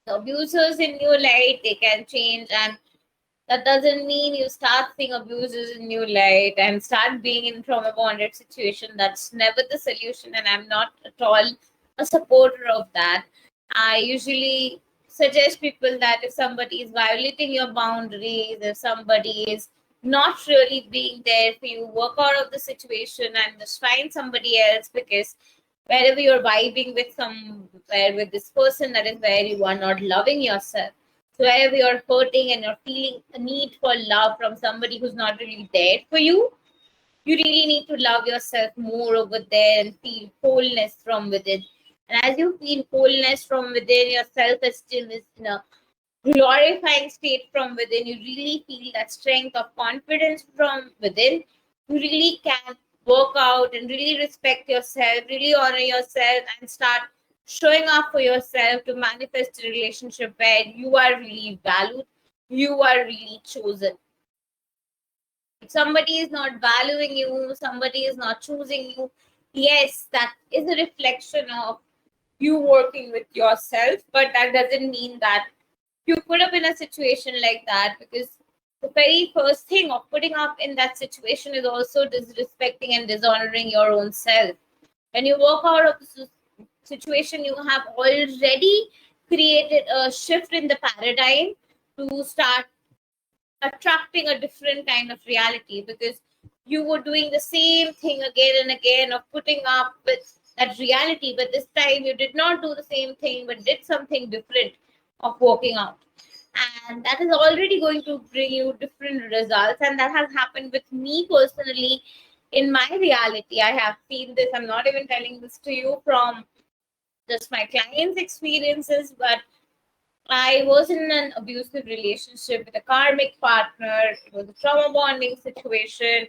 the abusers in new light, they can change. And that doesn't mean you start seeing abusers in new light and start being in trauma bonded situation. That's never the solution, and I'm not at all a supporter of that. I usually suggest people that if somebody is violating your boundaries, if somebody is not really being there for you, work out of the situation and just find somebody else, because wherever you're vibing with somewhere with this person, that is where you are not loving yourself. So wherever you're hurting and you're feeling a need for love from somebody who's not really there for you, you really need to love yourself more over there and feel wholeness from within. And as you feel wholeness from within, your self-esteem is in a glorifying state from within. You really feel that strength of confidence from within. You really can work out and really respect yourself, really honor yourself, and start showing up for yourself to manifest a relationship where you are really valued, you are really chosen. If somebody is not valuing you, somebody is not choosing you, yes, that is a reflection of you working with yourself, but that doesn't mean that you put up in a situation like that, because the very first thing of putting up in that situation is also disrespecting and dishonoring your own self. When you walk out of situation, you have already created a shift in the paradigm to start attracting a different kind of reality, because you were doing the same thing again and again of putting up with that reality, but this time you did not do the same thing but did something different of working out, and that is already going to bring you different results. And that has happened with me personally in my reality. I have seen this. I'm not even telling this to you from just my clients' experiences, but I was in an abusive relationship with a karmic partner. It was a trauma bonding situation,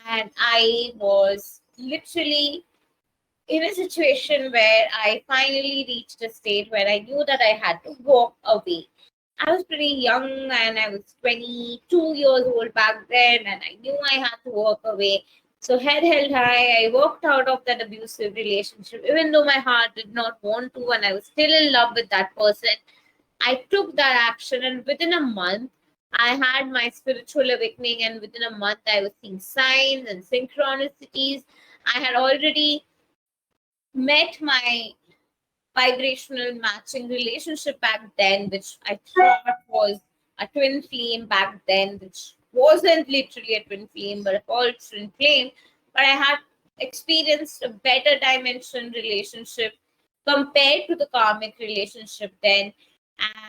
and I was literally in a situation where I finally reached a state where I knew that I had to walk away. I was pretty young and I was 22 years old back then, and I knew I had to walk away. So, head held high, I walked out of that abusive relationship, even though my heart did not want to, and I was still in love with that person. I took that action, and within a month, I had my spiritual awakening, and within a month, I was seeing signs and synchronicities. I had already met my vibrational matching relationship back then, which I thought was a twin flame back then, which wasn't literally a twin flame, but a false twin flame. But I had experienced a better dimension relationship compared to the karmic relationship then.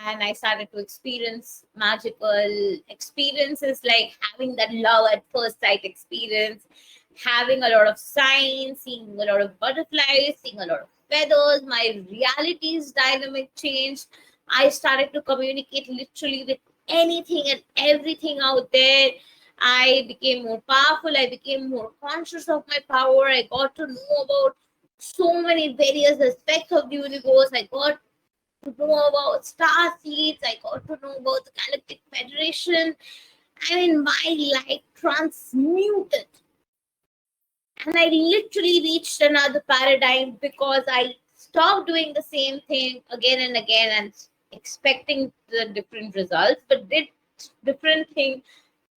And I started to experience magical experiences like having that love at first sight experience, having a lot of signs, seeing a lot of butterflies, seeing a lot of feathers. My reality's dynamic changed. I started to communicate literally with anything and everything out there. I became more powerful. I became more conscious of my power. I got to know about so many various aspects of the universe. I got to know about star seeds. I got to know about the Galactic Federation. I mean, my life transmuted, and I literally reached another paradigm because I stopped doing the same thing again and again and expecting the different results, but did different thing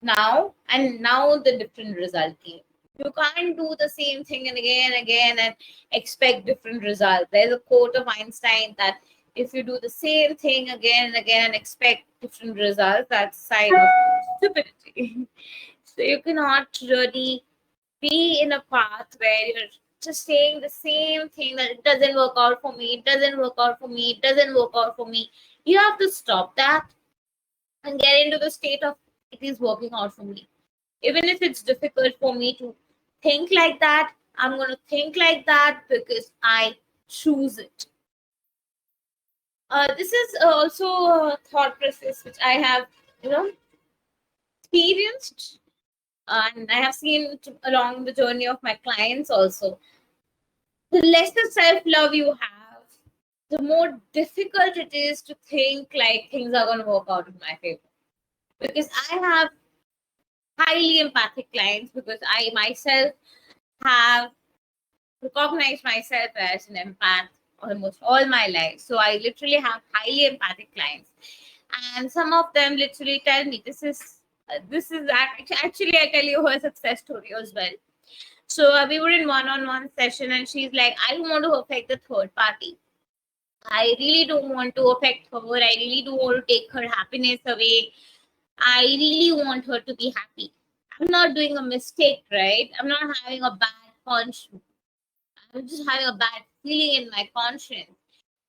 now, and now the different result came. You can't do the same thing and again and expect different results. There's a quote of Einstein that if you do the same thing again and again and expect different results, that's a sign of stupidity. So you cannot really be in a path where you're just saying the same thing that it doesn't work out for me, it doesn't work out for me, it doesn't work out for me. You have to stop that and get into the state of it is working out for me. Even if it's difficult for me to think like that, I'm going to think like that because I choose it. This is also a thought process which I have, experienced, and I have seen it along the journey of my clients also. The lesser self-love you have, the more difficult it is to think like things are going to work out in my favor. Because I have highly empathic clients, because I myself have recognized myself as an empath almost all my life. So I literally have highly empathic clients. And some of them literally tell me actually, I tell you her success story as well. So we were in one-on-one session, and she's like, I don't want to affect the third party. I really don't want to affect her. I really don't want to take her happiness away. I really want her to be happy. I'm not doing a mistake, right? I'm not having a bad conscience. I'm just having a bad feeling in my conscience.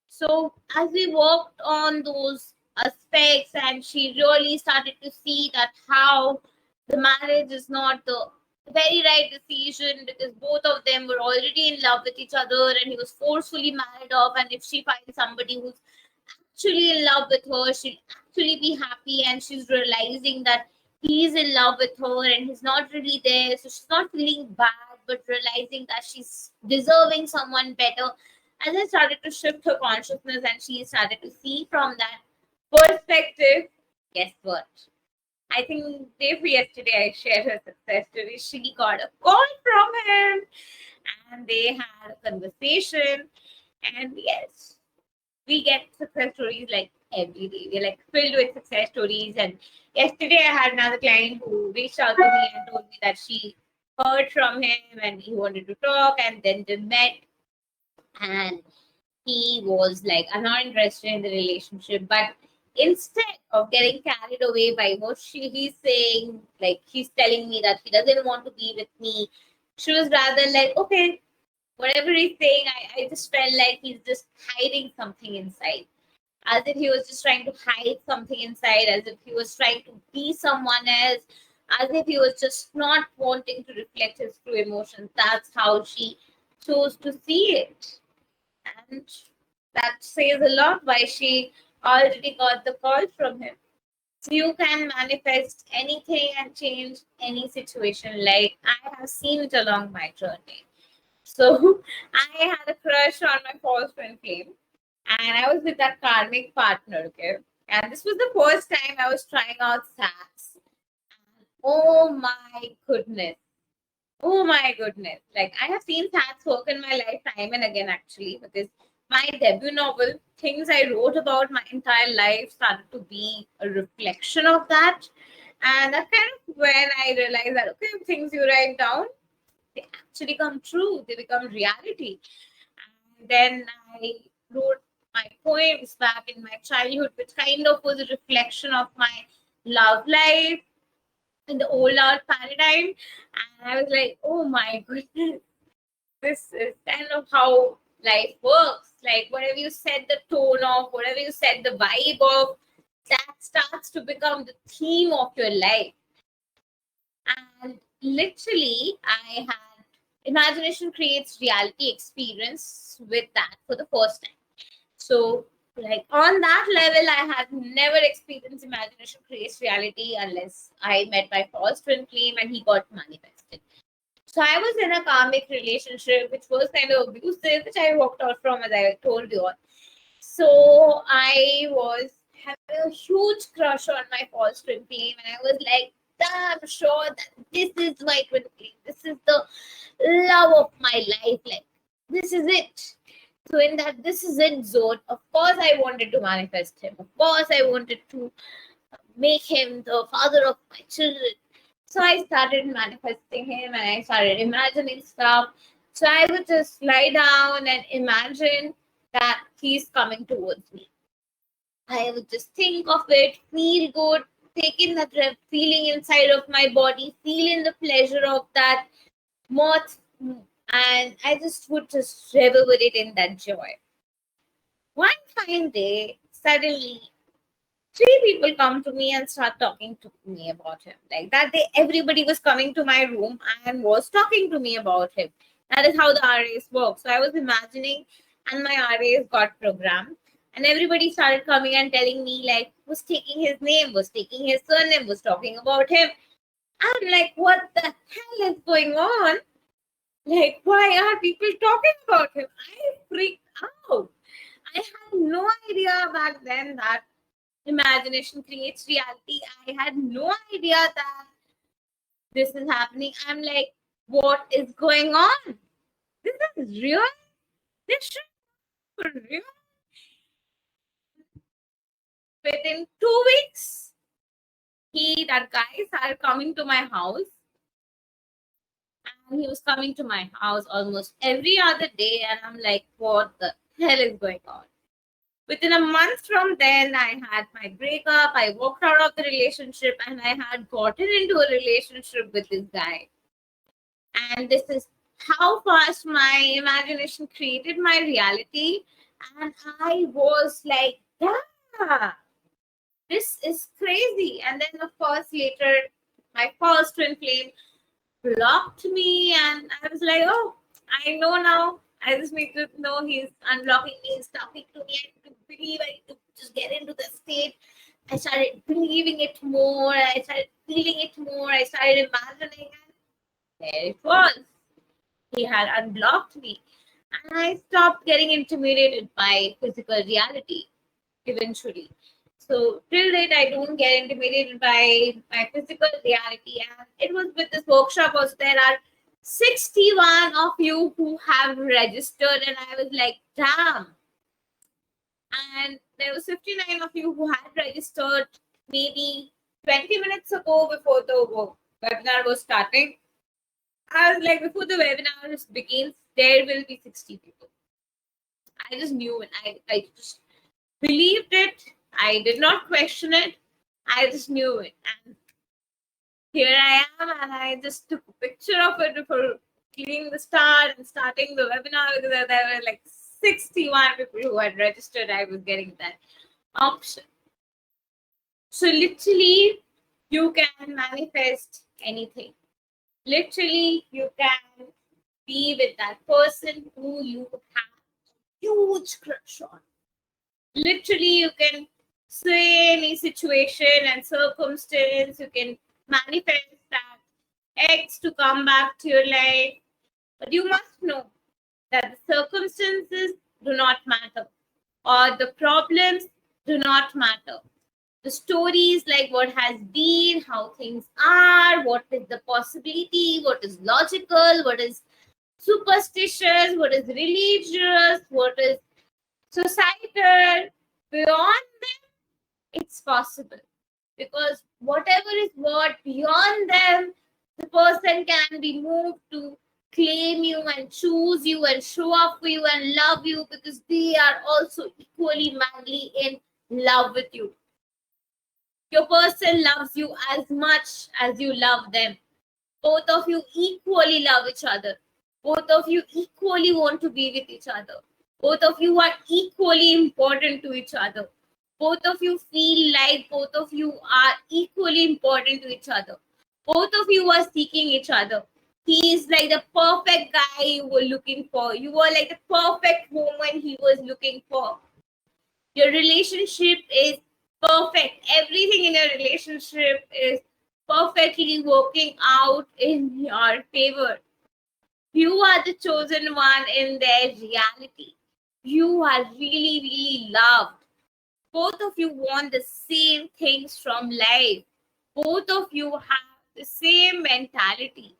So as we worked on those aspects, and she really started to see that how the marriage is not the very right decision, because both of them were already in love with each other and he was forcefully married off, and if she finds somebody who's actually in love with her, she'll actually be happy, and she's realizing that he's in love with her and he's not really there, so she's not feeling bad but realizing that she's deserving someone better. As I started to shift her consciousness and she started to see from that perspective, guess what? I think day before yesterday I shared her success story. She got a call from him and they had a conversation. And yes, we get success stories like every day. We're like filled with success stories. And yesterday I had another client who reached out to me and told me that she heard from him and he wanted to talk, and then they met. And he was like, I'm not interested in the relationship. But instead of getting carried away by what he's saying, like he's telling me that he doesn't want to be with me, she was rather like, okay, whatever he's saying, I just felt like he's just hiding something inside. As if he was just trying to hide something inside, as if he was trying to be someone else, as if he was just not wanting to reflect his true emotions. That's how she chose to see it. And that says a lot why she already got the call from him. So you can manifest anything and change any situation. Like I have seen it along my journey. So I had a crush on my false twin flame, and I was with that karmic partner, okay? And this was the first time I was trying out sax. Oh my goodness. Oh my goodness. Like I have seen sax work in my life time and again actually, because my debut novel, things I wrote about my entire life, started to be a reflection of that. And that's kind of when I realized that okay, things you write down, they actually come true, they become reality. And then I wrote my poems back in my childhood, which kind of was a reflection of my love life in the old art paradigm. And I was like, oh my goodness, this is kind of how life works. Like whatever you set the tone of, whatever you set the vibe of, that starts to become the theme of your life. And literally, I had imagination creates reality experience with that for the first time. So, like on that level, I had never experienced imagination creates reality unless I met my false twin flame and he got manifested. So I was in a karmic relationship which was kind of abusive, which I walked out from, as I told you all. So I was having a huge crush on my false twin flame, and I was like, damn sure that this is my twin flame. This is the love of my life. Like, this is it. So in that this is it zone, of course I wanted to manifest him. Of course I wanted to make him the father of my children. So I started manifesting him and I started imagining stuff. So I would just lie down and imagine that he's coming towards me. I would just think of it, feel good, take in that feeling inside of my body, feel in the pleasure of that moth, and I just would just revel with it in that joy. One fine day, suddenly, three people come to me and start talking to me about him. Like that day, everybody was coming to my room and was talking to me about him. That is how the RAs work. So I was imagining, and my RAs got programmed. And everybody started coming and telling me, like, was taking his name, was taking his surname, was talking about him. I'm like, what the hell is going on? Like, why are people talking about him? I freaked out. I had no idea back then that imagination creates reality. I had no idea that this is happening. I'm like, what is going on? This is real? This should be real. Within 2 weeks, that guy started coming to my house. And he was coming to my house almost every other day. And I'm like, what the hell is going on? Within a month from then, I had my breakup. I walked out of the relationship and I had gotten into a relationship with this guy. And this is how fast my imagination created my reality. And I was like, yeah, this is crazy. And then, of course, later, my first twin flame blocked me. And I was like, oh, I know now. I just need to know he's unblocking me, he's talking to me. I need to believe, I need to just get into the state. I started believing it more. I started feeling it more. I started imagining, and there it was. He had unblocked me. And I stopped getting intimidated by physical reality eventually. So till date, I don't get intimidated by my physical reality. And it was with this workshop also, there are 61 of you who have registered. And I was like, damn. And there was 59 of you who had registered maybe 20 minutes ago before the webinar was starting. I was like, before the webinar begins, there will be 60 people. I just knew it. I just believed it. I did not question it. I just knew it. And here I am, and I just took a picture of it before cleaning the start and starting the webinar, because there were like 61 people who had registered. I was getting that option. So literally, you can manifest anything. Literally, you can be with that person who you have huge crush on. Literally, you can say any situation and circumstance. You can manifest that X to come back to your life. But you must know that the circumstances do not matter, or the problems do not matter. The stories, like what has been, how things are, what is the possibility, what is logical, what is superstitious, what is religious, what is societal, beyond them, it's possible. Because whatever is what beyond them, the person can be moved to claim you and choose you and show up for you and love you, because they are also equally madly in love with you. Your person loves you as much as you love them. Both of you equally love each other. Both of you equally want to be with each other. Both of you are equally important to each other. Both of you feel like both of you are equally important to each other. Both of you are seeking each other. He is like the perfect guy you were looking for. You were like the perfect woman he was looking for. Your relationship is perfect. Everything in your relationship is perfectly working out in your favor. You are the chosen one in their reality. You are really, really loved. Both of you want the same things from life. Both of you have the same mentality.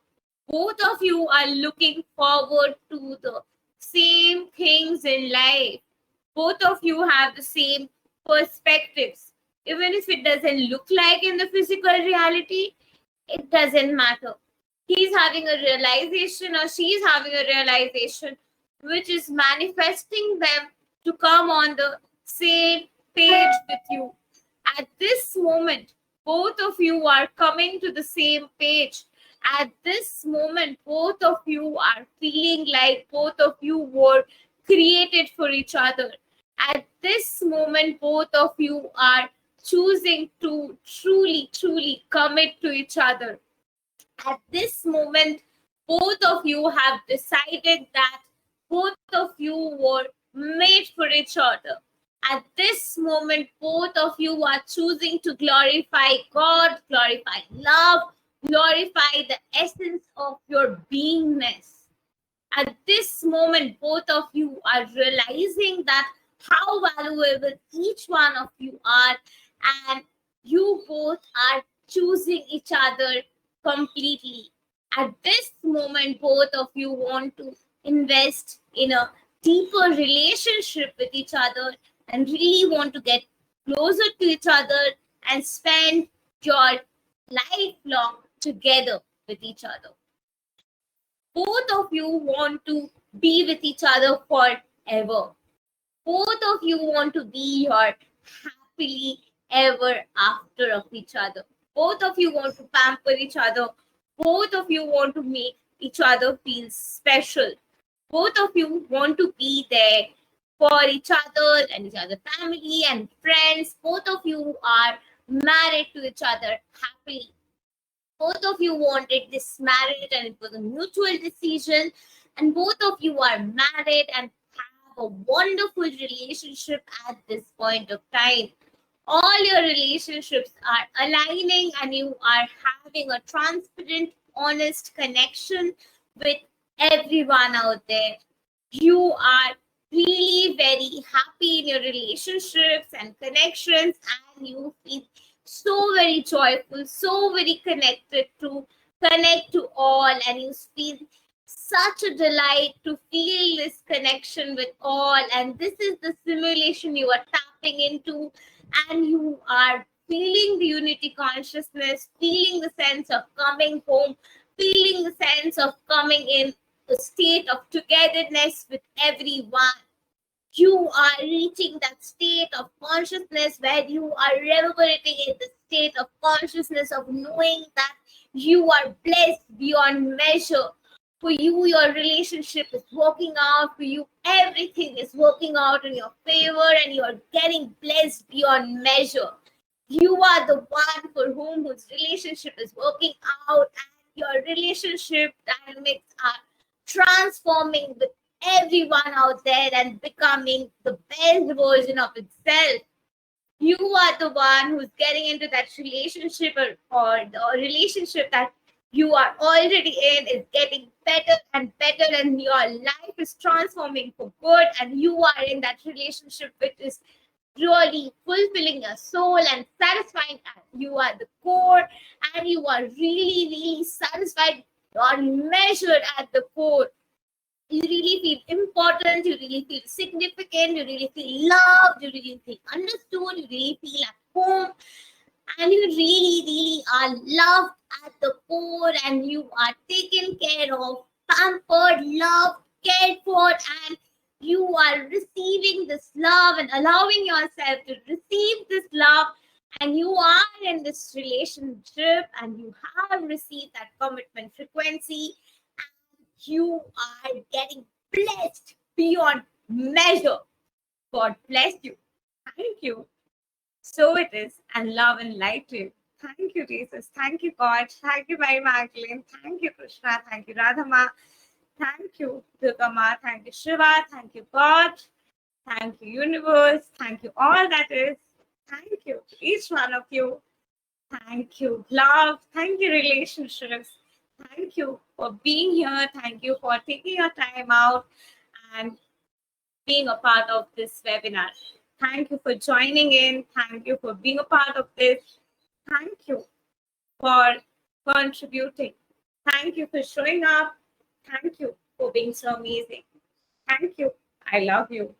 Both of you are looking forward to the same things in life. Both of you have the same perspectives. Even if it doesn't look like in the physical reality, it doesn't matter. He's having a realization or she's having a realization which is manifesting them to come on the same page with you. At this moment, both of you are coming to the same page. At this moment, both of you are feeling like both of you were created for each other. At this moment, both of you are choosing to truly, truly commit to each other. At this moment, both of you have decided that both of you were made for each other. At this moment, both of you are choosing to glorify God, glorify love, glorify the essence of your beingness. At this moment, both of you are realizing that how valuable each one of you are, and you both are choosing each other completely. At this moment, both of you want to invest in a deeper relationship with each other and really want to get closer to each other and spend your lifelong together with each other. Both of you want to be with each other forever. Both of you want to be your happily ever after of each other. Both of you want to pamper each other. Both of you want to make each other feel special. Both of you want to be there for each other and each other family and friends. Both of you are married to each other happily. Both of you wanted this marriage and it was a mutual decision, and both of you are married and have a wonderful relationship at this point of time. All your relationships are aligning and you are having a transparent, honest connection with everyone out there. You are really very happy in your relationships and connections, and you feel so very joyful, so very connected to connect to all, and you feel such a delight to feel this connection with all. And this is the simulation you are tapping into, and you are feeling the unity consciousness, feeling the sense of coming home, feeling the sense of coming in a state of togetherness with everyone. you are reaching that state of consciousness where you are reverberating in the state of consciousness of knowing that you are blessed beyond measure. For you, your relationship is working out. For you, everything is working out in your favor and you are getting blessed beyond measure. You are the one for whose relationship is working out, and your relationship dynamics are transforming with everyone out there and becoming the best version of itself. You are the one who's getting into that relationship, or the relationship that you are already in is getting better and better, and your life is transforming for good, and you are in that relationship which is really fulfilling your soul and satisfying. You are the core, and you are really, really satisfied or measured at the core. You really feel important, you really feel significant, you really feel loved, you really feel understood, you really feel at home, and you really, really are loved at the core, and you are taken care of, pampered, loved, cared for, and you are receiving this love and allowing yourself to receive this love, and you are in this relationship and you have received that commitment frequency, and you are getting blessed beyond measure. God bless you. Thank you. So it is, and love and light to you. Thank you, Jesus. Thank you, God. Thank you, Mary Magdalene. Thank you, Krishna. Thank you, Radhama. Thank you, Durgama. Thank you, Shiva. Thank you, God. Thank you, universe. Thank you, all that is. Thank you, each one of you. Thank you, love. Thank you, relationships. Thank you for being here. Thank you for taking your time out and being a part of this webinar. Thank you for joining in. Thank you for being a part of this. Thank you for contributing. Thank you for showing up. Thank you for being so amazing. Thank you. I love you.